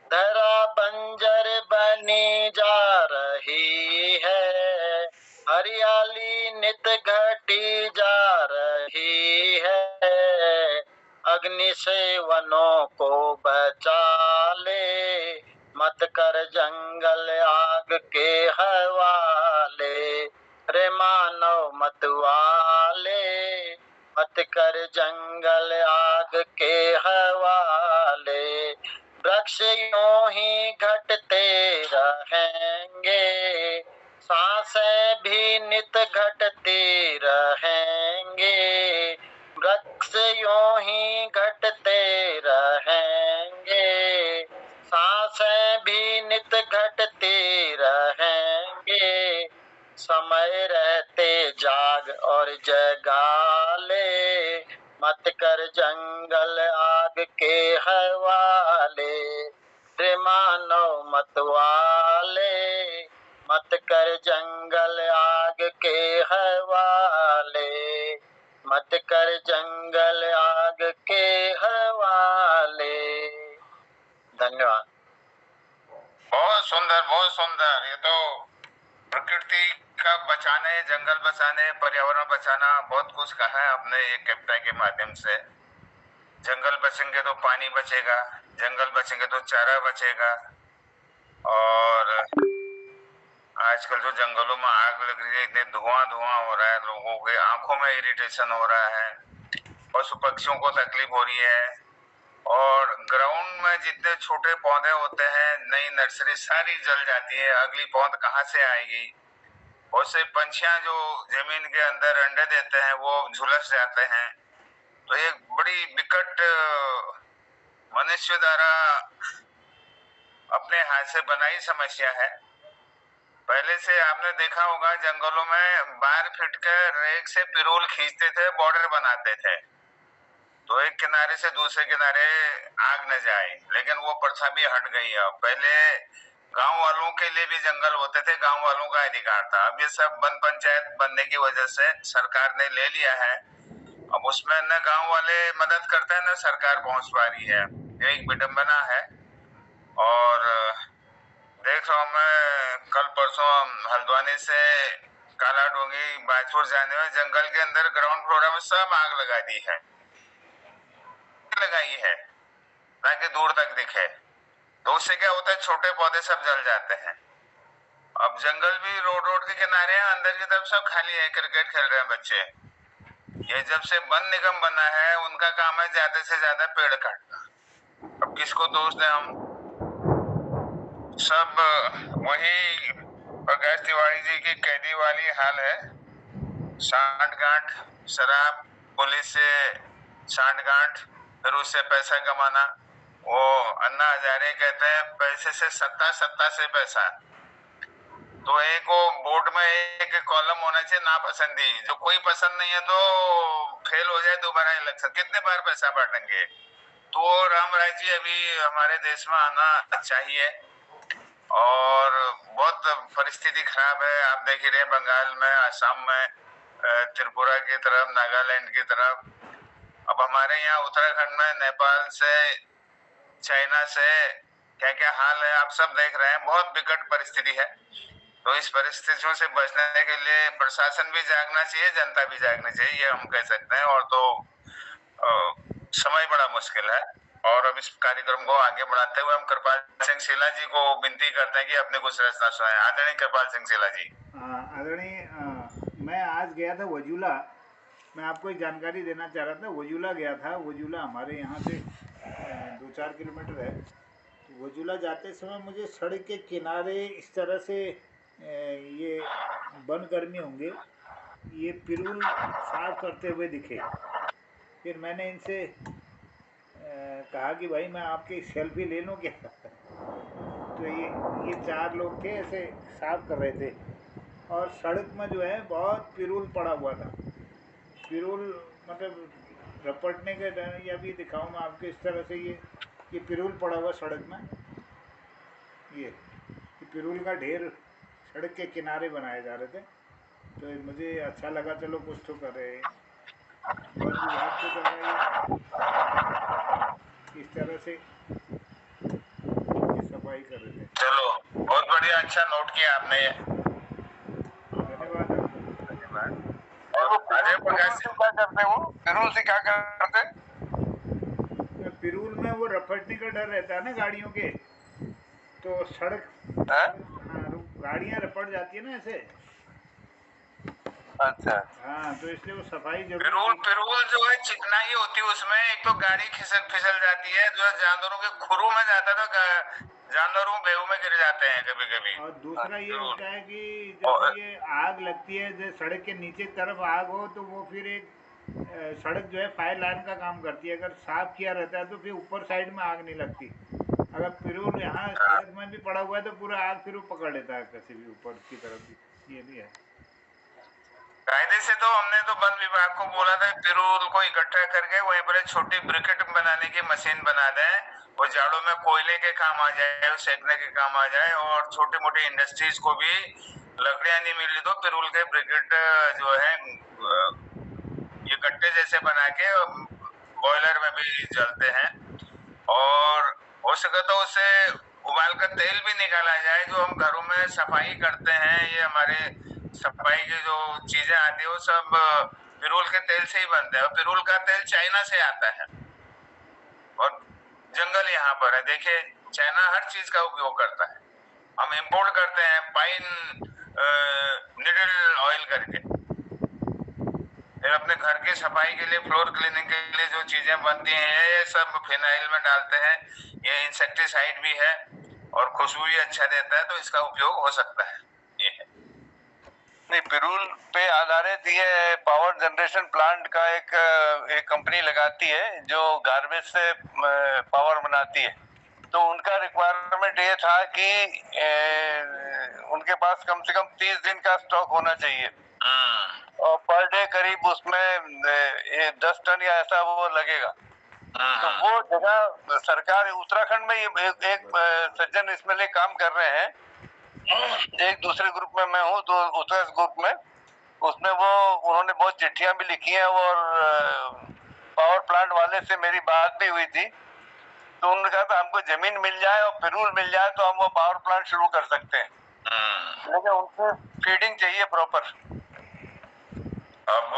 धरा बंजर बनी जा रही है, हरियाली नित घटी जा रही है। अग्नि से वनों को बचा ले, मत कर जंगल आग के हवाले, रे मानव मत वाले मत कर जंगल आग के हवाले। वृक्ष यूं ही घटते रहेंगे, सांसें भी नित घटती रहेंगे। वृक्ष यूं ही घटते रहेंगे, सांसें भी नित घटती रहेंगे। समय रहते जाग और जगा ले, मत कर जंगल आग के हवाले, रे मानव मत वाले मत कर जंगल आग के हवाले, मत कर जंगल आग के हवाले। धन्यवाद। बहुत सुंदर, बहुत सुंदर। ये तो प्रकृति का बचाने, जंगल बचाने, पर्यावरण बचाना, बहुत कुछ कहा है आपने ये कविता के माध्यम से। जंगल बचेंगे तो पानी बचेगा, जंगल बचेंगे तो चारा बचेगा। और आजकल जो जंगलों में आग लग रही है, इतने धुआं हो रहा है, लोगों के आंखों में इरिटेशन हो रहा है, पशु पक्षियों को तकलीफ हो रही है। और ग्राउंड में जितने छोटे पौधे होते हैं, नई नर्सरी सारी जल जाती है, अगली पौध कहाँ से आएगी। बहुत से पंछियां जो जमीन के अंदर अंडे देते हैं वो झुलस जाते हैं। तो एक बड़ी विकट मनुष्य द्वारा अपने हाथ से बनाई समस्या है। पहले से आपने देखा होगा जंगलों में बार फिट कर रेक से पिरूल खींचते थे, बॉर्डर बनाते थे, तो एक किनारे से दूसरे किनारे आग न जाए। लेकिन वो प्रथा भी हट गई है। पहले गांव वालों के लिए भी जंगल होते थे, गांव वालों का अधिकार था। अब ये सब वन पंचायत बनने की वजह से सरकार ने ले लिया है। अब उसमें न गांव वाले मदद करते हैं, न सरकार पहुंच पा रही है। ये एक विडंबना है। और देख रहा हूँ मैं, कल परसों हल्द्वानी से काला डोंगी बाजपुर जाने में जंगल के अंदर ग्राउंड फ्लोर में सब आग लगा दी है, लगाई है ताकि दूर तक दिखे। तो उससे क्या होता है, छोटे पौधे सब जल जाते हैं। अब जंगल भी रोड के किनारे हैं, अंदर की तरफ सब खाली है, क्रिकेट खेल रहे हैं बच्चे। ये जब से वन निगम बना है, उनका काम है ज्यादा से ज्यादा पेड़ काटना। अब किसको दोष दें हम? सब वही प्रकाश तिवारी जी की कैदी वाली हाल है। सांठगांठ, शराब, पुलिस से सांठगांठ, फिर उससे पैसा कमाना। वो अन्ना हजारे कहते हैं पैसे से सत्ता, सत्ता से पैसा। तो एक वो बोर्ड में एक कॉलम होना चाहिए नापसंदी, जो कोई पसंद नहीं है तो फेल हो जाए दोबारा इलेक्शन। कितने बार पैसा बांटेंगे? तो रामराज जी अभी हमारे देश में आना चाहिए। और बहुत परिस्थिति खराब है। आप देख ही रहे बंगाल में, आसाम में, त्रिपुरा की तरफ, नागालैंड की तरफ। अब हमारे यहाँ उत्तराखंड में नेपाल से, चाइना से क्या क्या हाल है आप सब देख रहे हैं। बहुत विकट परिस्थिति है। तो इस परिस्थितियों से बचने के लिए प्रशासन भी जागना चाहिए, जनता भी जागना चाहिए, ये हम कह सकते हैं। और तो समय बड़ा मुश्किल है। और अब इस कार्यक्रम को आगे बढ़ाते हुए हम कृपाल सिंह शीला जी को विनती करते हैं कि अपने कुछ रचना सुनाएं। आदरणीय कृपाल सिंह शीला जी। आदरणीय, मैं आज गया था वजूला। मैं आपको एक जानकारी देना चाह रहा था। वजूला गया था। वजूला हमारे यहाँ से 2-4 किलोमीटर है। तो वजूला जाते समय मुझे सड़क के किनारे इस तरह से ये वनकर्मी होंगे, ये पिरूल साफ करते हुए दिखे। फिर मैंने इनसे कहा कि भाई मैं आपकी सेल्फी ले लूँ क्या? तो ये 4 लोग थे, ऐसे साफ कर रहे थे। और सड़क में जो है बहुत पिरूल पड़ा हुआ था। पिरूल मतलब रपटने के डर, या भी दिखाऊँ मैं आपको इस तरह से, ये पिरूल पड़ा हुआ सड़क में, ये पिरूल का ढेर सड़क के किनारे बनाए जा रहे थे। तो मुझे अच्छा लगा, चलो कुछ तो कर रहे हैं। वन विभाग को जो है इस तरह से ये सफाई कर रहे थे। चलो बहुत बढ़िया, अच्छा नोट किया आपने ये। धन्यवाद आपको। धन्यवाद। और अजय प्रकाश जी क्या करते हैं? वो पिरूल से क्या करते हैं? पिरूल में वो रपटने का डर रहता है ना गाड़ियों के, तो सड़क, हाँ, गाड़ियाँ रपट जाती है ना ऐसे। अच्छा। हाँ, तो इसलिए वो सफाई पिरूल जरूर। पिरूल जो है चिकनाई होती है उसमें, एक तो गाड़ी फिसल जाती है, जो जानवरों के खुरों में जाता है तो जानवरों बेहू में गिर जाते हैं कभी कभी। और दूसरा ये पिरूल। होता है कि जैसे ये आग लगती है, जैसे सड़क के नीचे की तरफ आग हो, तो वो फिर एक सड़क जो है फायर लाइन का काम करती है। अगर साफ किया रहता है तो फिर ऊपर साइड में आग नहीं लगती। अगर पिरूल यहाँ सड़क में भी पड़ा हुआ है तो पूरा आग फिर वो पकड़ लेता है किसी भी ऊपर की तरफ भी, ये भी है। कायदे से तो हमने तो वन विभाग को बोला था पिरूल को इकट्ठा करके वहीं पर एक छोटी ब्रिकेट बनाने की मशीन बना दें, वो जाड़ों में कोयले के काम आ जाए, सेकने के काम आ जाए, और छोटी मोटी इंडस्ट्रीज को भी लकड़ियां नहीं मिली तो पिरूल के ब्रिकेट जो है ये कट्टे जैसे बना के बॉयलर में भी जलते हैं। और हो सके तो उससे उबाल कर तेल भी निकाला जाए। जो हम घरों में सफाई करते हैं, ये हमारे सफाई की जो चीजें आती है वो सब पिरूल के तेल से ही बनते हैं। और पिरूल का तेल चाइना से आता है, और जंगल यहाँ पर है। देखिए चाइना हर चीज का उपयोग करता है, हम इंपोर्ट करते हैं पाइन निडल ऑयल करके। फिर अपने घर की सफाई के लिए, फ्लोर क्लीनिंग के लिए जो चीजें बनती हैं ये सब फिनाइल में डालते हैं। ये इंसेक्टिसाइड भी है और खुशबू भी अच्छा देता है, तो इसका उपयोग हो सकता है। ये है। नहीं, पिरूल पे आधारित ये पावर जनरेशन प्लांट का एक कंपनी लगाती है जो गार्बेज से पावर बनाती है। तो उनका रिक्वायरमेंट ये था कि उनके पास कम से कम 30 दिन का स्टॉक होना चाहिए, और पर डे करीब उसमें 10 टन या ऐसा वो लगेगा। तो वो जगह सरकार उत्तराखंड में एक सज्जन इसमें लिए काम कर रहे हैं। एक दूसरे ग्रुप में मैं हूँ, तो उत्तराखंड ग्रुप में, उसमें वो उन्होंने बहुत चिट्ठियां भी लिखी हैं, और पावर प्लांट वाले से मेरी बात भी हुई थी। तो उन्होंने कहा था हमको जमीन मिल जाए और पिरूल मिल जाए तो हम वो पावर प्लांट शुरू कर सकते हैं, लेकिन उनको फीडिंग चाहिए प्रॉपर, अब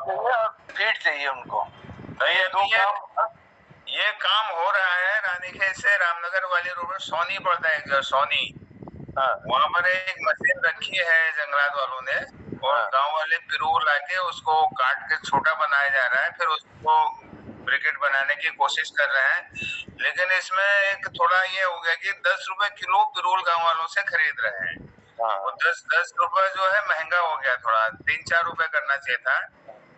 चाहिए और फीड चाहिए उनको। ये काम हो रहा है रानीखेत से रामनगर वाली रोड में सोनी पड़ता है, जो सोनी, वहाँ पर एक मशीन रखी है जंगलात वालों ने, और गांव वाले पिरूल लाके उसको काट के छोटा बनाया जा रहा है, फिर उसको ब्रिकेट बनाने की कोशिश कर रहे हैं। लेकिन इसमें एक थोड़ा ये हो गया कि 10 रुपए किलो पिरूल गांव वालों से खरीद रहे हैं। वो 10 रुपए जो है महंगा हो गया, थोड़ा 3-4 रुपए करना चाहिए था,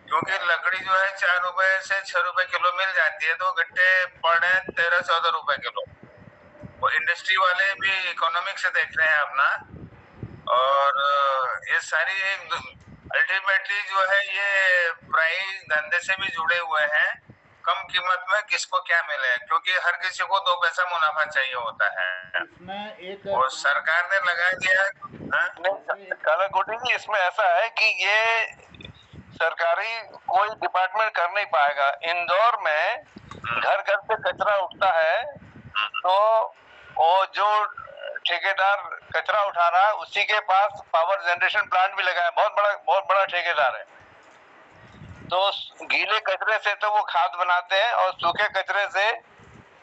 क्योंकि लकड़ी जो है 4 रुपए से 6 रुपए किलो मिल जाती है, तो गट्टे पड़ रहे हैं 13-14 रुपए किलो। वो इंडस्ट्री वाले भी इकोनॉमिक से देख रहे हैं अपना, और ये सारी अल्टीमेटली जो है ये प्राइस धंधे से भी जुड़े हुए हैं। कम कीमत में किसको क्या मिले, क्योंकि हर किसी को 2 पैसा मुनाफा चाहिए होता है। इसमें एक और सरकार ने लगा दिया कालाकोटी जी, इसमें ऐसा है कि ये सरकारी कोई डिपार्टमेंट कर नहीं पाएगा। इंदौर में घर घर से कचरा उठता है, तो वो जो ठेकेदार कचरा उठा रहा है उसी के पास पावर जनरेशन प्लांट भी लगा है, बहुत बड़ा ठेकेदार है। तो गीले कचरे से तो वो खाद बनाते हैं, और सूखे कचरे से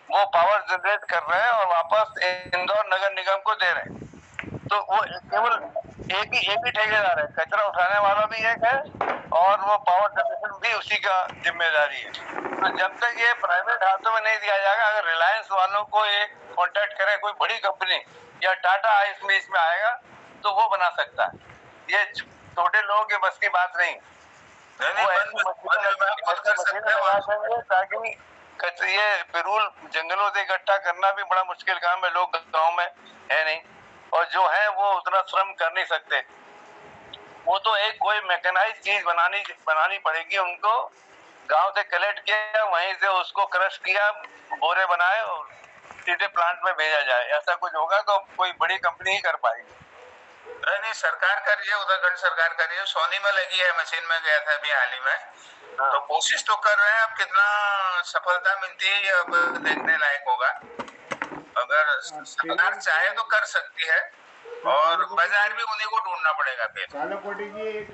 वो पावर जनरेट कर रहे हैं और वापस इंदौर नगर निगम को दे रहे हैं। तो वो केवल एक ही ठेकेदार है, कचरा उठाने वाला भी एक है, और वो पावर जनरेशन भी उसी का जिम्मेदारी है। तो जब तक ये प्राइवेट हाथों में नहीं दिया जाएगा, अगर रिलायंस वालों को ये कॉन्टेक्ट करे कोई बड़ी कंपनी, या टाटा इसमें आएगा, तो वो बना सकता है। ये छोटे लोगों के बस की बात नहीं। ताकि ये पिरूल जंगलों से इकट्ठा करना भी बड़ा मुश्किल काम है, लोग गाँव में है नहीं, और जो है वो उतना श्रम कर नहीं सकते। वो तो एक कोई मैकेनाइज चीज बनानी पड़ेगी उनको। गांव से कलेक्ट किया, वहीं से उसको क्रश किया, बोरे बनाए और सीधे प्लांट में भेजा जाए। ऐसा कुछ होगा तो कोई बड़ी कंपनी ही कर पाएगी। नहीं, सरकार कर रही है, उत्तराखंड सरकार कर रही है, सोनी में लगी है मशीन में, गया था अभी हाल ही में। तो कोशिश तो कर रहे हैं, अब कितना सफलता मिलती है ये अब देखने लायक होगा। अगर सरकार चाहे तो कर सकती है, और बाजार भी उन्हीं को ढूंढना पड़ेगा फिर। कालाकोटी जी एक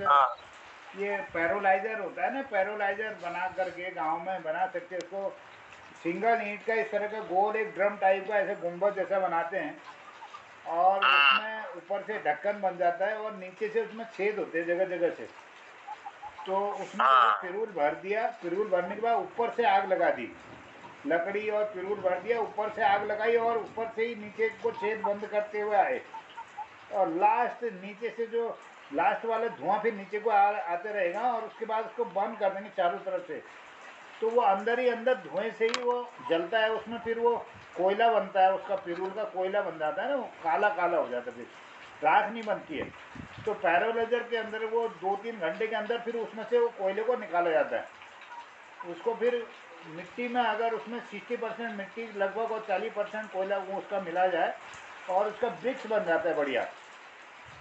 ये पैरोलाइजर होता है ना, पैरोलाइजर बना करके गांव में बना सकते हैं उसको। सिंगल ईंट का इस तरह का गोल एक ड्रम टाइप का ऐसे गुंबद जैसा बनाते हैं, और उसमें ऊपर से ढक्कन बन जाता है और नीचे से उसमें छेद होते हैं जगह जगह से। तो उसमें पिरूल भर दिया, पिरूल भरने के बाद ऊपर से आग लगा दी, लकड़ी और पिरूल भर दिया, ऊपर से आग लगाई और ऊपर से ही नीचे को छेद बंद करते हुए आए, और लास्ट नीचे से जो लास्ट वाला धुआं फिर नीचे को आते रहेगा, और उसके बाद उसको बंद कर देंगे चारों तरफ से। तो वो अंदर ही अंदर धुएं से ही वो जलता है, उसमें फिर वो कोयला बनता है, उसका पिरूल का कोयला बन जाता है ना, वो काला काला हो जाता है, फिर राख नहीं बनती है। तो पैरोलाइजर के अंदर वो 2-3 घंटे के अंदर फिर उसमें से वो कोयले को निकाला जाता है। उसको फिर मिट्टी में, अगर उसमें 60% मिट्टी लगभग और 40% कोयला वो उसका मिला जाए, और उसका ब्रिक्स बन जाता है बढ़िया।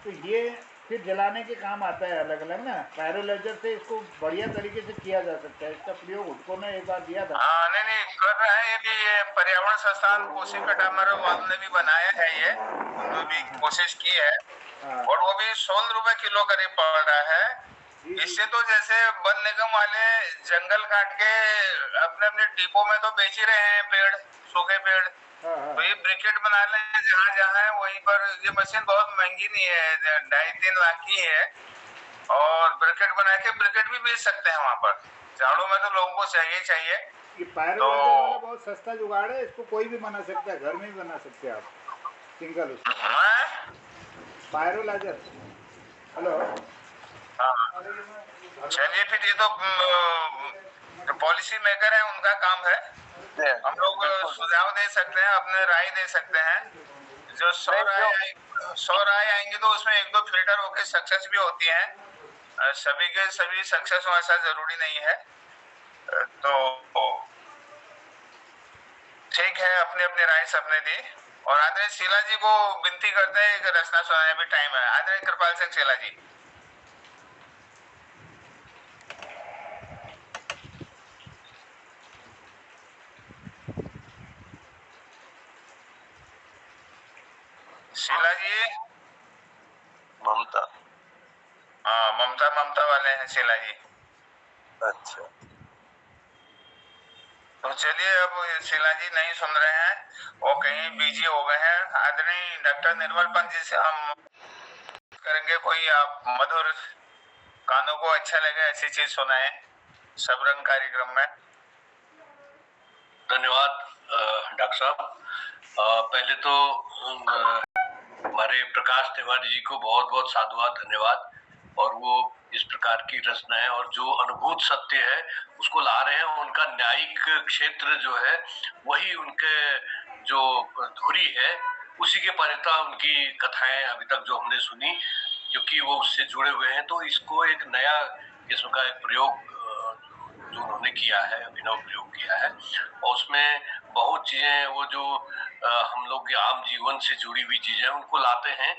तो ये फिर जलाने के काम आता है अलग अलग ना। पैरोलाइजर से इसको बढ़िया तरीके से किया जा सकता है। इसका प्रयोग उसको ने एक बार दिया था। नहीं कर रहे हैं, ये भी ये पर्यावरण संस्थान कोसी कटामर वालों ने भी बनाया है, ये उन्होंने भी कोशिश की है। और वो भी 16 रुपए किलो करीब पड़ रहा है। इससे तो जैसे वन निगम वाले जंगल काट के अपने अपने डिपो में तो बेच ही रहे हैं पेड़, सूखे पेड़। तो ये ब्रिकेट बना लें जहाँ जहाँ है वहीं पर। ये मशीन बहुत महंगी नहीं है, 2.5-3 लाख की है, और ब्रिकेट बना के ब्रिकेट भी बेच सकते हैं वहाँ पर। झाड़ू में तो लोगों को चाहिए। ये पैरोलाइजर वाला बहुत सस्ता जुगाड़ है, इसको कोई भी बना सकता है, घर में भी बना सकते हैं आप, सिंगल उसमें पैरोलाइजर। हेलो, चलिए फिर, ये तो पॉलिसी मेकर है, उनका काम है। हम लोग सुझाव दे सकते हैं, अपने राय दे सकते हैं। जो 100 राय आएंगे तो उसमें 1-2 फिल्टर होकर सक्सेस भी होती हैं। सभी के सभी सक्सेस हो ऐसा जरूरी नहीं है। तो ठीक है, अपने अपने राय सबने दी। और आदरणीय शीला जी को विनती करते हैं कि रचना सुनाने भी टाइम है। आदरणीय कृपाल सिंह शीला जी। शीला जी, ममता। हाँ, ममता वाले हैं शीला जी। अच्छा, तो चलिए, अब शीला जी नहीं सुन रहे हैं, वो कहीं बिजी हो गए हैं। आदरणीय डॉक्टर निर्मल पंत जी से हम करेंगे कोई आप मधुर, कानों को अच्छा लगे ऐसी चीज सुनाए सबरंग कार्यक्रम में। धन्यवाद डॉक्टर साहब। पहले तो हमारे प्रकाश तिवारी जी को बहुत बहुत साधुवाद, धन्यवाद। और वो इस प्रकार की रचनाएं और जो अनुभूत सत्य है उसको ला रहे हैं। उनका न्यायिक क्षेत्र जो है वही उनके जो धुरी है उसी के परिता उनकी कथाएं अभी तक जो हमने सुनी, क्योंकि वो उससे जुड़े हुए हैं। तो इसको एक नया किस्म का एक प्रयोग जो उन्होंने किया है, अभिनव प्रयोग किया है, और उसमें बहुत चीजें वो जो हम लोग के आम जीवन से जुड़ी हुई चीजें उनको लाते हैं।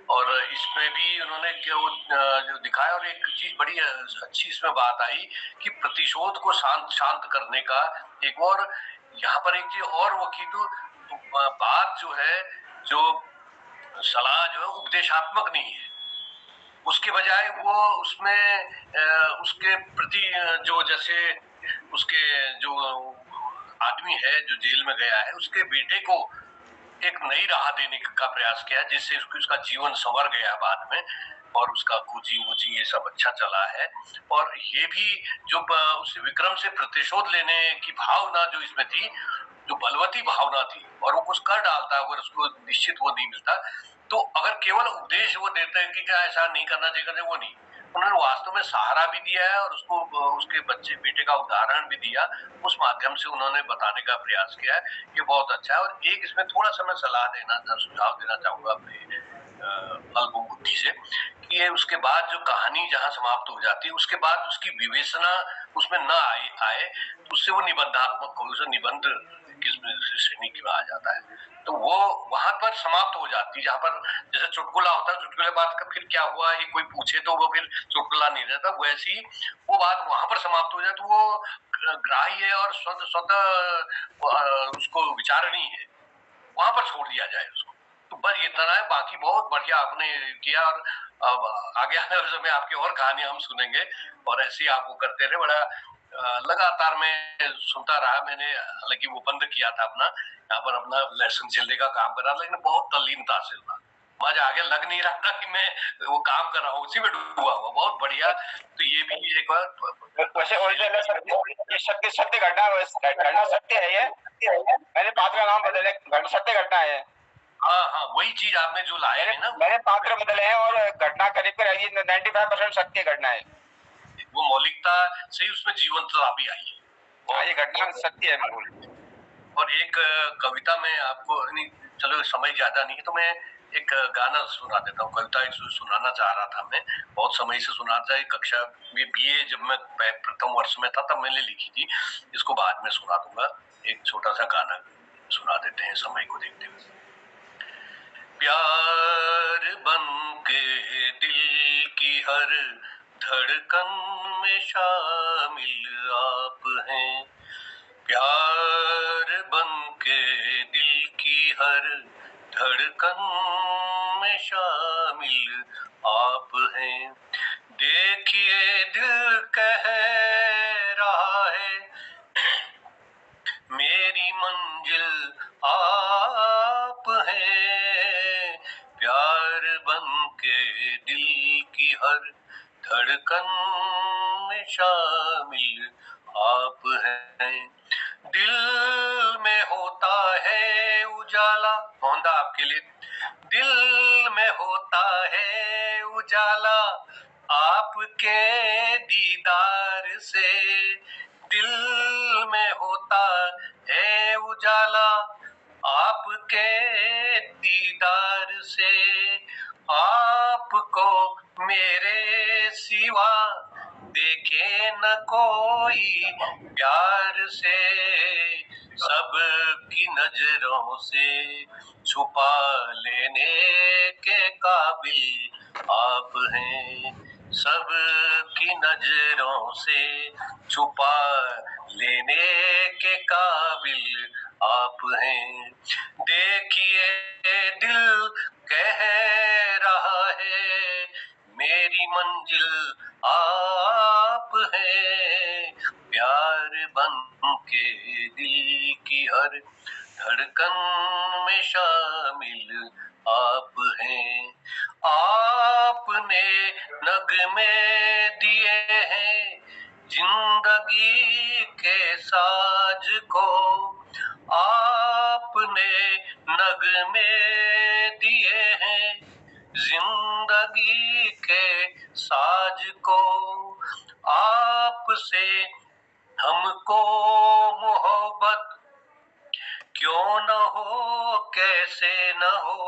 और इसमें भी उन्होंने जो दिखाया, और एक चीज बड़ी अच्छी इसमें बात आई कि प्रतिशोध को शांत करने का एक, और यहाँ पर एक चीज और वो की तो बात जो है, जो सलाह जो है उपदेशात्मक नहीं है, उसके बजाय वो उसमें उसके प्रति जो जैसे उसके जो आदमी है जो जेल में गया है उसके बेटे को एक नई राह देने का प्रयास किया, जिससे उसका जीवन संवर गया बाद में, और उसका कोचिंग ये सब अच्छा चला है। और ये भी जो उस विक्रम से प्रतिशोध लेने की भावना जो इसमें थी, जो बलवती भावना थी, और वो कुछ कर डालता अगर उसको निश्चित वो नहीं मिलता। तो अगर केवल उपदेश वो देते हैं कि क्या ऐसा नहीं करना चाहिए, वो नहीं, उन्होंने वास्तव में सहारा भी दिया है और उसको उसके बच्चे बेटे का उदाहरण भी दिया, उस माध्यम से उन्होंने बताने का प्रयास किया है। ये बहुत अच्छा है। और एक इसमें थोड़ा सा मैं सलाह देना, सुझाव देना चाहूंगा अपने अल्प बुद्धि से, कि ये उसके बाद जो कहानी जहां समाप्त हो जाती है उसके बाद उसकी विवेचना उसमें न आए तो उससे वो निबंधात्मक हो, उसे निबंध किस्म श्रेणी की आ जाता है, तो वो वहां पर समाप्त हो जाती है। जहां पर जैसे चुटकुला होता है, चुटकुले बाद का फिर क्या हुआ ये कोई पूछे तो वो फिर चुटकुला नहीं रहता, वैसी वो बात वहां पर समाप्त हो जाए तो वो ग्राह्य और स्वतः उसको विचारणीय है, वहां पर छोड़ दिया जाए उसको। तो बस इतना है, बाकी बहुत बढ़िया आपने किया। और अब आगे आने वाले समय आपकी और कहानियां हम सुनेंगे और ऐसे ही आप वो करते रहे। बड़ा लगातार मैं सुनता रहा, मैंने हालांकि वो बंद किया था अपना, यहाँ पर अपना लेसन चलने का काम कर रहा था, लेकिन बहुत तल्लीनता से था, मजा आगे लग नहीं रहा था कि मैं वो काम कर रहा हूँ, उसी में डूबा हुआ। बहुत बढ़िया। तो ये भी एक बार वैसे ओरिजिनल ये सत्य घटना सत्य है ये, मैंने पात्र का नाम बदले, सत्य घटना है। हाँ हाँ, वही चीज आपने जो लाए है ना, मैंने पात्र बदले हैं और घटना करीब 95% सत्य घटना है। वो मौलिकता से उसमें जीवंतता भी आई है और ये घटना सत्य है बिल्कुल। और एक कविता में आपको, नहीं चलो समय ज्यादा नहीं है तो मैं एक गाना सुना देता हूँ। कविता एक सुनाना चाह रहा था मैं, बहुत समय से सुनाना था। कक्षा में बीए जब मैं प्रथम वर्ष में था तब मैंने लिखी थी, इसको बाद में सुना दूंगा। एक छोटा सा गाना सुना देते हैं समय को देखते हुए। प्यार बन के दिल की हर धड़कन में शामिल आप हैं, प्यार बन के दिल की हर धड़कन में शामिल आप हैं। देखिए दिल कह रहा है मेरी मंजिल आप हैं, प्यार बन के दिल की हर धड़कन में शामिल आप हैं। दिल में होता है उजाला, मोहनदा आपके लिए, दिल में होता है उजाला आपके दीदार से, दिल में होता है उजाला आपके दीदार से, आपको मेरे सिवा देखे न कोई प्यार से, सब की नजरों से छुपा लेने के काबिल आप हैं, सब की नजरों से छुपा लेने के काबिल आप हैं। देखिए दिल कह रहा है मेरी मंजिल आप हैं, प्यार बन के दिल की हर धड़कन में शामिल आप हैं। आपने नगमे दिए हैं जिंदगी के साज को, आपने नगमे दिए हैं जिंदगी के साज को, आपसे हमको मोहब्बत क्यों न हो, कैसे न हो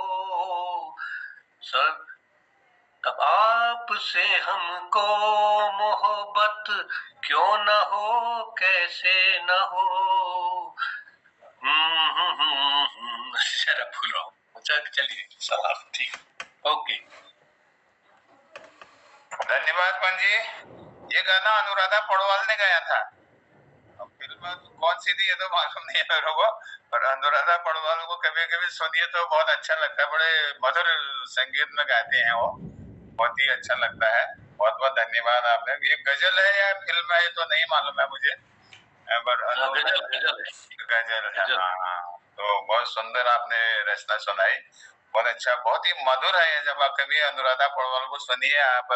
सर, तब आपसे हमको मोहब्बत क्यों न हो, कैसे न हो। शराब भूल रहा हूँ, चलिए सलाम, ठीक, ओके। धन्यवाद पंजी। ये गाना अनुराधा पौडवाल ने गाया था, फिल्म कौन सी थी ये तो मालूम नहीं है मेरे को, पर अनुराधा पौडवाल को कभी कभी सुनिए तो बहुत अच्छा लगता है, बड़े मधुर संगीत में गाते हैं वो, बहुत ही अच्छा लगता है। बहुत बहुत धन्यवाद आपने। ये गजल है या फिल्म है तो नहीं मालूम है मुझे, गजल है। हाँ, तो बहुत सुंदर आपने रचना सुनाई, बहुत अच्छा, बहुत ही मधुर है। जब आप कभी अनुराधा पौडवाल को सुनिए, आप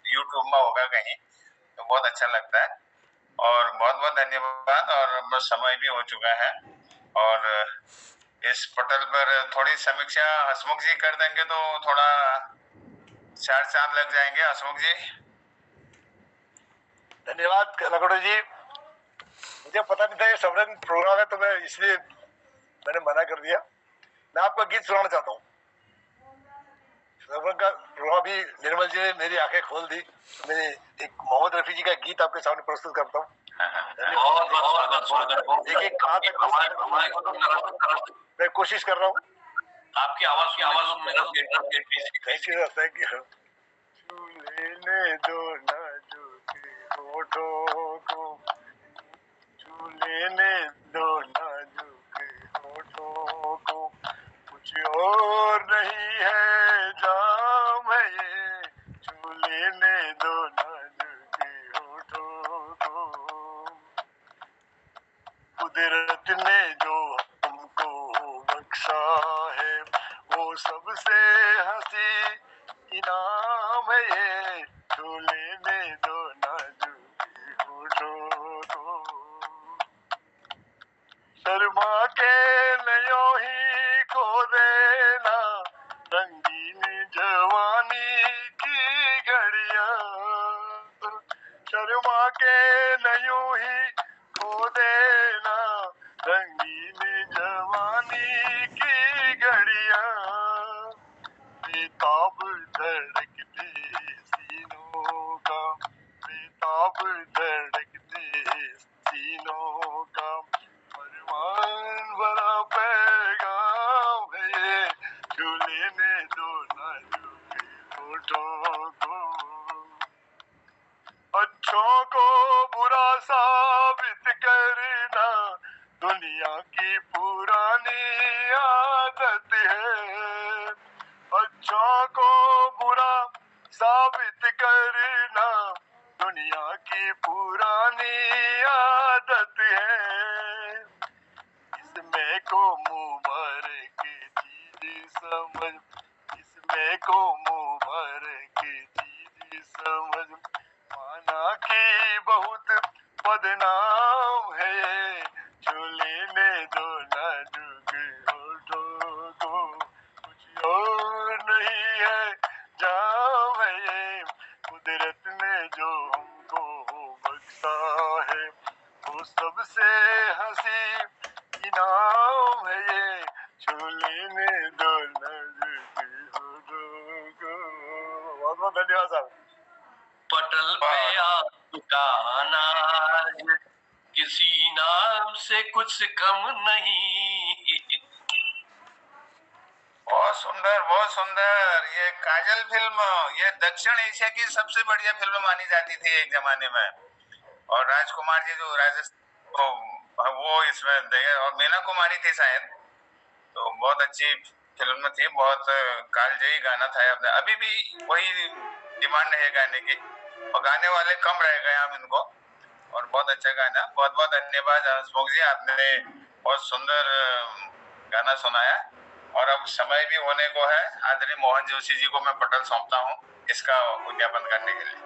यूट्यूब में होगा कहीं, तो बहुत अच्छा लगता है। और बहुत बहुत धन्यवाद। और समय भी हो चुका है और इस पटल पर थोड़ी समीक्षा हसमुख जी कर देंगे तो थोड़ा चार चांद लग जाएंगे हसमुख जी। धन्यवाद लखड़ू जी। मुझे पता नहीं था ये सबरंग प्रोग्राम है, तो मैं इसलिए मैंने मना कर दिया। मैं आपका गीत सुनाना चाहता हूँ। सबरंग का प्रोग्राम भी निर्मल जी ने मेरी आंखें खोल दी। तो मैं एक मोहम्मद रफी जी का गीत आपके सामने प्रस्तुत करता हूँ। बहुत बहुत स्वागत। देखिए कहाँ तक मैं कोशिश कर रहा हूँ। आपकी आवाज मेरा थैंक यू थैंक यू। छू लेने दो नाजुक होठों को, छू लेने दो नाजुक होठों को, कुछ और नहीं है जाम है ये, छू लेने दो नाजुक होठों को। कुदरत ने जो हमको बख्शा है वो सबसे हंसी इनाम है ये, छू लेने दो नाजुक होठों को। शर्मा के नयो ही खो देना रंगीन जवानी की घड़ियां, शर्मा के नयो ही खो देना रंगीन जवानी की घड़ियां, बेताब धड़कते सीनों का, बेताब धड़कते सीनों का, फरमान भरा पैगाम है ये, छू लेने दो नाजुक होठों को। अच्छों को बुरा साबित करना दुनिया की पुरानी आदत है, अच्छों को बुरा साबित करना दुनिया की पुरानी आदत है, इसमें को मुबारक चीज समझ, इसमें को मुबारक चीज समझ, माना की बहुत बदनाम है ये, छू लेने दो नाजुक होठों को, कुछ और नहीं है जाम है ये, कुदरत ने जो हमको बख्शा है वो सबसे हंसी इनाम है ये, छू लेने दो नाजुक होठों को। बहुत बहुत धन्यवाद साहब। पटल पे आपका अनाज किसी नाम से कुछ कम नहीं। बहुत सुंदर बहुत सुंदर। ये काजल फिल्म ये दक्षिण एशिया की सबसे बढ़िया फिल्म मानी जाती थी एक जमाने में, और राजकुमार जी जो राजस्थान वो इसमें और मीना कुमारी थी शायद, तो बहुत अच्छी फिल्म थी, बहुत कालजयी गाना था। अपने अभी भी वही डिमांड है गाने की, और गाने वाले कम रह गए हम इनको, और बहुत अच्छा गाना। बहुत बहुत धन्यवाद हसमुख जी, आपने बहुत सुंदर गाना सुनाया। और अब समय भी होने को है, आदरणीय मोहन जोशी जी को मैं पटल सौंपता हूँ इसका उद्यापन करने के लिए।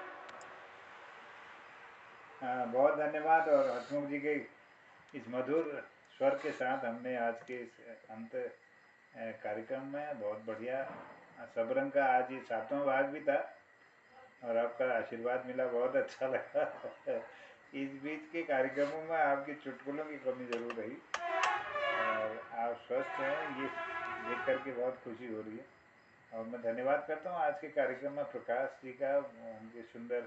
बहुत धन्यवाद। और हसमुख जी के इस मधुर स्वर के साथ हमने आज के इस अंत कार्यक्रम में बहुत बढ़िया सबरंग का आज ये 7वां भाग भी था, और आपका आशीर्वाद मिला, बहुत अच्छा लगा। इस बीच के कार्यक्रमों में आपकी चुटकुलों की कमी ज़रूर रही, और आप स्वस्थ हैं ये देख करके बहुत खुशी हो रही है। और मैं धन्यवाद करता हूँ आज के कार्यक्रम में प्रकाश जी का, उनके सुंदर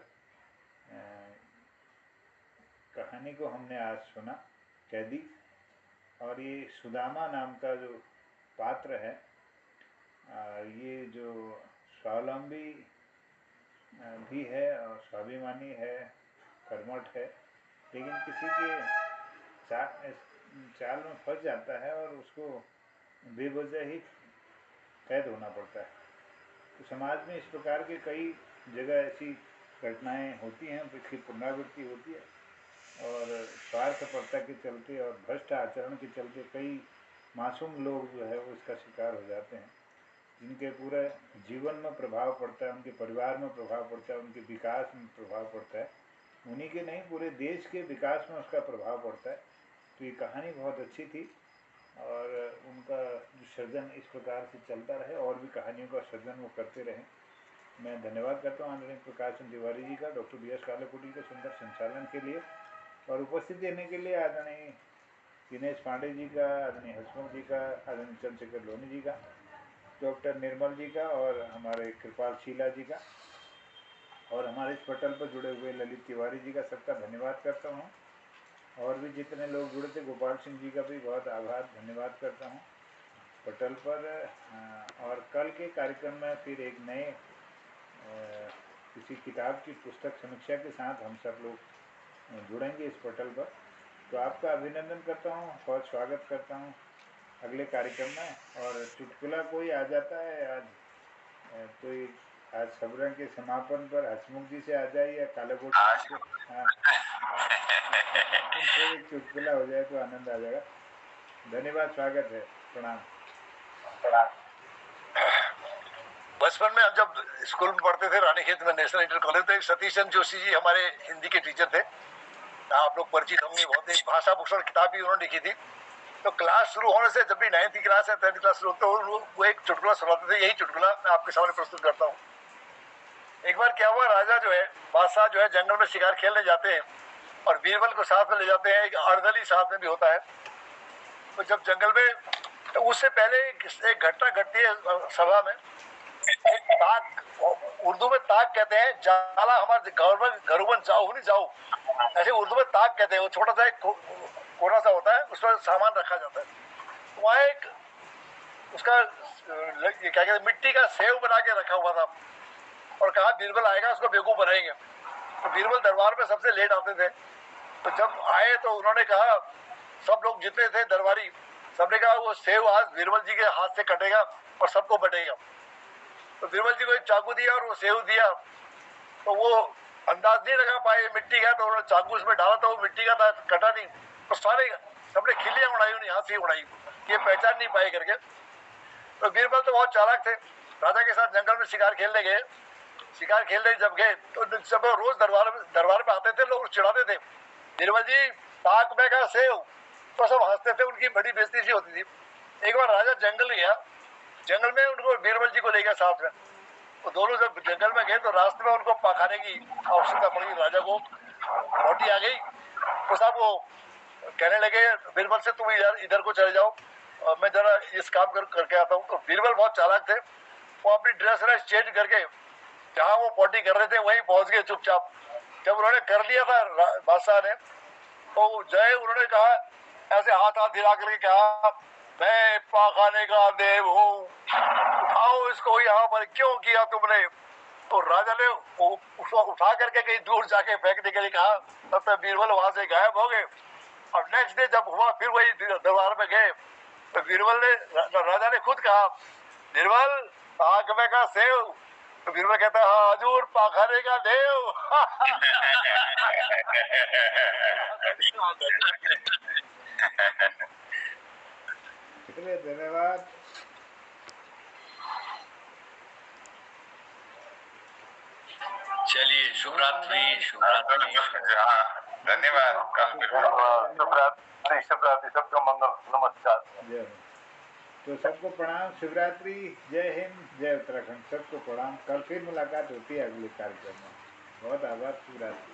कहानी को हमने आज सुना, कैदी। और ये सुदामा नाम का जो पात्र है, ये जो स्वावलंबी भी है और स्वाभिमानी है, कर्मठ है, लेकिन किसी के चाल में फंस जाता है और उसको बेवजह ही कैद होना पड़ता है। तो समाज में इस प्रकार के कई जगह ऐसी घटनाएं होती हैं, इसकी पुनरावृत्ति होती है, और स्वार्थपरता के चलते और भ्रष्ट आचरण के चलते कई मासूम लोग जो है वो इसका शिकार हो जाते हैं, जिनके पूरे जीवन में प्रभाव पड़ता है, उनके परिवार में प्रभाव पड़ता है, उनके विकास में प्रभाव पड़ता है, उन्हीं के नहीं पूरे देश के विकास में उसका प्रभाव पड़ता है। तो ये कहानी बहुत अच्छी थी, और उनका जो सृजन इस प्रकार से चलता रहे, और भी कहानियों का सृजन वो करते रहें। मैं धन्यवाद करता हूँ आदरणीय प्रकाश चंद्र तिवारी जी का, डॉक्टर बी एस कालेकुटी के सुंदर संचालन के लिए और उपस्थित देने के लिए आदरणीय दिनेश पांडे जी का, आदरणीय हसमुख जी का, आदरणीय चंद्रशेखर लोहनी जी का, डॉक्टर निर्मल जी का और हमारे कृपाल शीला जी का और हमारे इस पटल पर जुड़े हुए ललित तिवारी जी का सबका धन्यवाद करता हूँ। और भी जितने लोग जुड़े थे, गोपाल सिंह जी का भी बहुत आभार धन्यवाद करता हूँ पटल पर। और कल के कार्यक्रम में फिर एक नए किसी किताब की पुस्तक समीक्षा के साथ हम सब लोग जुड़ेंगे इस पटल पर। तो आपका अभिनंदन करता हूँ, बहुत स्वागत करता हूँ अगले कार्यक्रम में। और चुटकुला कोई आ जाता है आज, कोई आज सबरंग के समापन पर हसमुख जी से आ जाए या कालाकोट से, हाँ तो एक चुटकुला हो जाए तो आनंद आ जाएगा। धन्यवाद, स्वागत है, प्रणाम। बचपन में हम जब स्कूल में पढ़ते थे रानीखेत में नेशनल इंटर कॉलेज, तो एक सतीश चंद्र जोशी जी हमारे हिंदी के टीचर थे, आप लोग परिचित होंगे बहुत। एक भाषा भूषण किताब भी उन्होंने लिखी थी। तो क्लास शुरू होने से जब भी 9th क्लास या 10th क्लास शुरू होते वो एक चुटकुला सुनाते थे। यही चुटकुला मैं आपके सामने प्रस्तुत करता हूँ। एक बार क्या हुआ, राजा जो है, बादशाह जो है, जंगल में शिकार खेलने जाते हैं और बीरबल को साथ में ले जाते हैं, एक अर्दली साथ में भी होता है। तो जब जंगल में, तो उससे पहले एक घटना घटती है सभा में। एक ताक, उर्दू में ताक कहते हैं, जाला हमारे घरों जाओ नहीं जाओ, ऐसे उर्दू में ताक कहते हैं। वो छोटा सा एक कोना सा होता है, उसमें सामान रखा जाता है। वहाँ एक उसका क्या कहते हैं, मिट्टी का सेव बना के रखा हुआ था और कहा बीरबल आएगा उसको बेवकूफ बनाएंगे। तो बीरबल दरबार में सबसे लेट आते थे। तो जब आए तो उन्होंने कहा, सब लोग जितने थे दरबारी, सबने कहा वो सेव आज बीरबल जी के हाथ से कटेगा और सबको बटेगा। तो बीरबल जी को एक चाकू दिया और वो सेव दिया, तो वो अंदाज नहीं लगा पाए मिट्टी का, तो उन्होंने चाकू उसमें डाला तो वो मिट्टी का था, कटा नहीं। तो सारे सबने खिल्लियां उड़ाई, उन्हें हाथ से उड़ाई, ये पहचान नहीं पाए करके। तो बीरबल तो बहुत चालाक थे, राजा के साथ जंगल में शिकार खेलने गए। शिकार खेलने जब गए तो सब रोज दरबार पे आते थे, लोग चिढ़ाते थे, बीरबल जी ताक में का सेव, तो सब हंसते थे, उनकी बड़ी बेइज्जती सी होती थी। एक बार राजा जंगल गया, जंगल में उनको बीरबल जी को ले गया साथ में। तो दोनों जब जंगल में गए तो रास्ते में उनको पकाने की आवश्यकता पड़ी, राजा को रोटी आ गई। तो साहब वो कहने लगे बीरबल से, तुम इधर को चले जाओ, मैं जरा इस काम करके आता हूँ। तो बीरबल बहुत चालाक थे, वो अपनी ड्रेस चेंज करके जहाँ वो पॉटी कर रहे थे वहीं पहुंच गए चुपचाप। जब उन्होंने कर लिया था बादशाह ने, तो जय उन्होंने कहा, ऐसे हाथ हिला करके कहा, मैं पाखाने का देव हूँ, उठाओ इसको यहाँ पर, क्यों किया तुमने। तो राजा ने उसको उठा करके कहीं दूर जाके फेंकने के लिए कहा। तब तक बीरबल वहां से गायब हो गए। और नेक्स्ट डे जब हुआ, फिर वही दरबार में गए, तो बीरबल ने, राजा ने खुद कहा, बीरबल आग में का सेव। तो बीरबल कहता है, हाँ हजूर पाखाने का देव। धन्यवाद। चलिए, शुभ रात्रि। धन्यवाद। शुभ रात्रि, सबका मंगल, नमस्कार। जय हो। तो सबको प्रणाम, शिवरात्रि, जय हिंद, जय उत्तराखंड, सबको प्रणाम। कल फिर मुलाकात होती है अगले कार्यक्रम में। बहुत आभार, शिवरात्रि।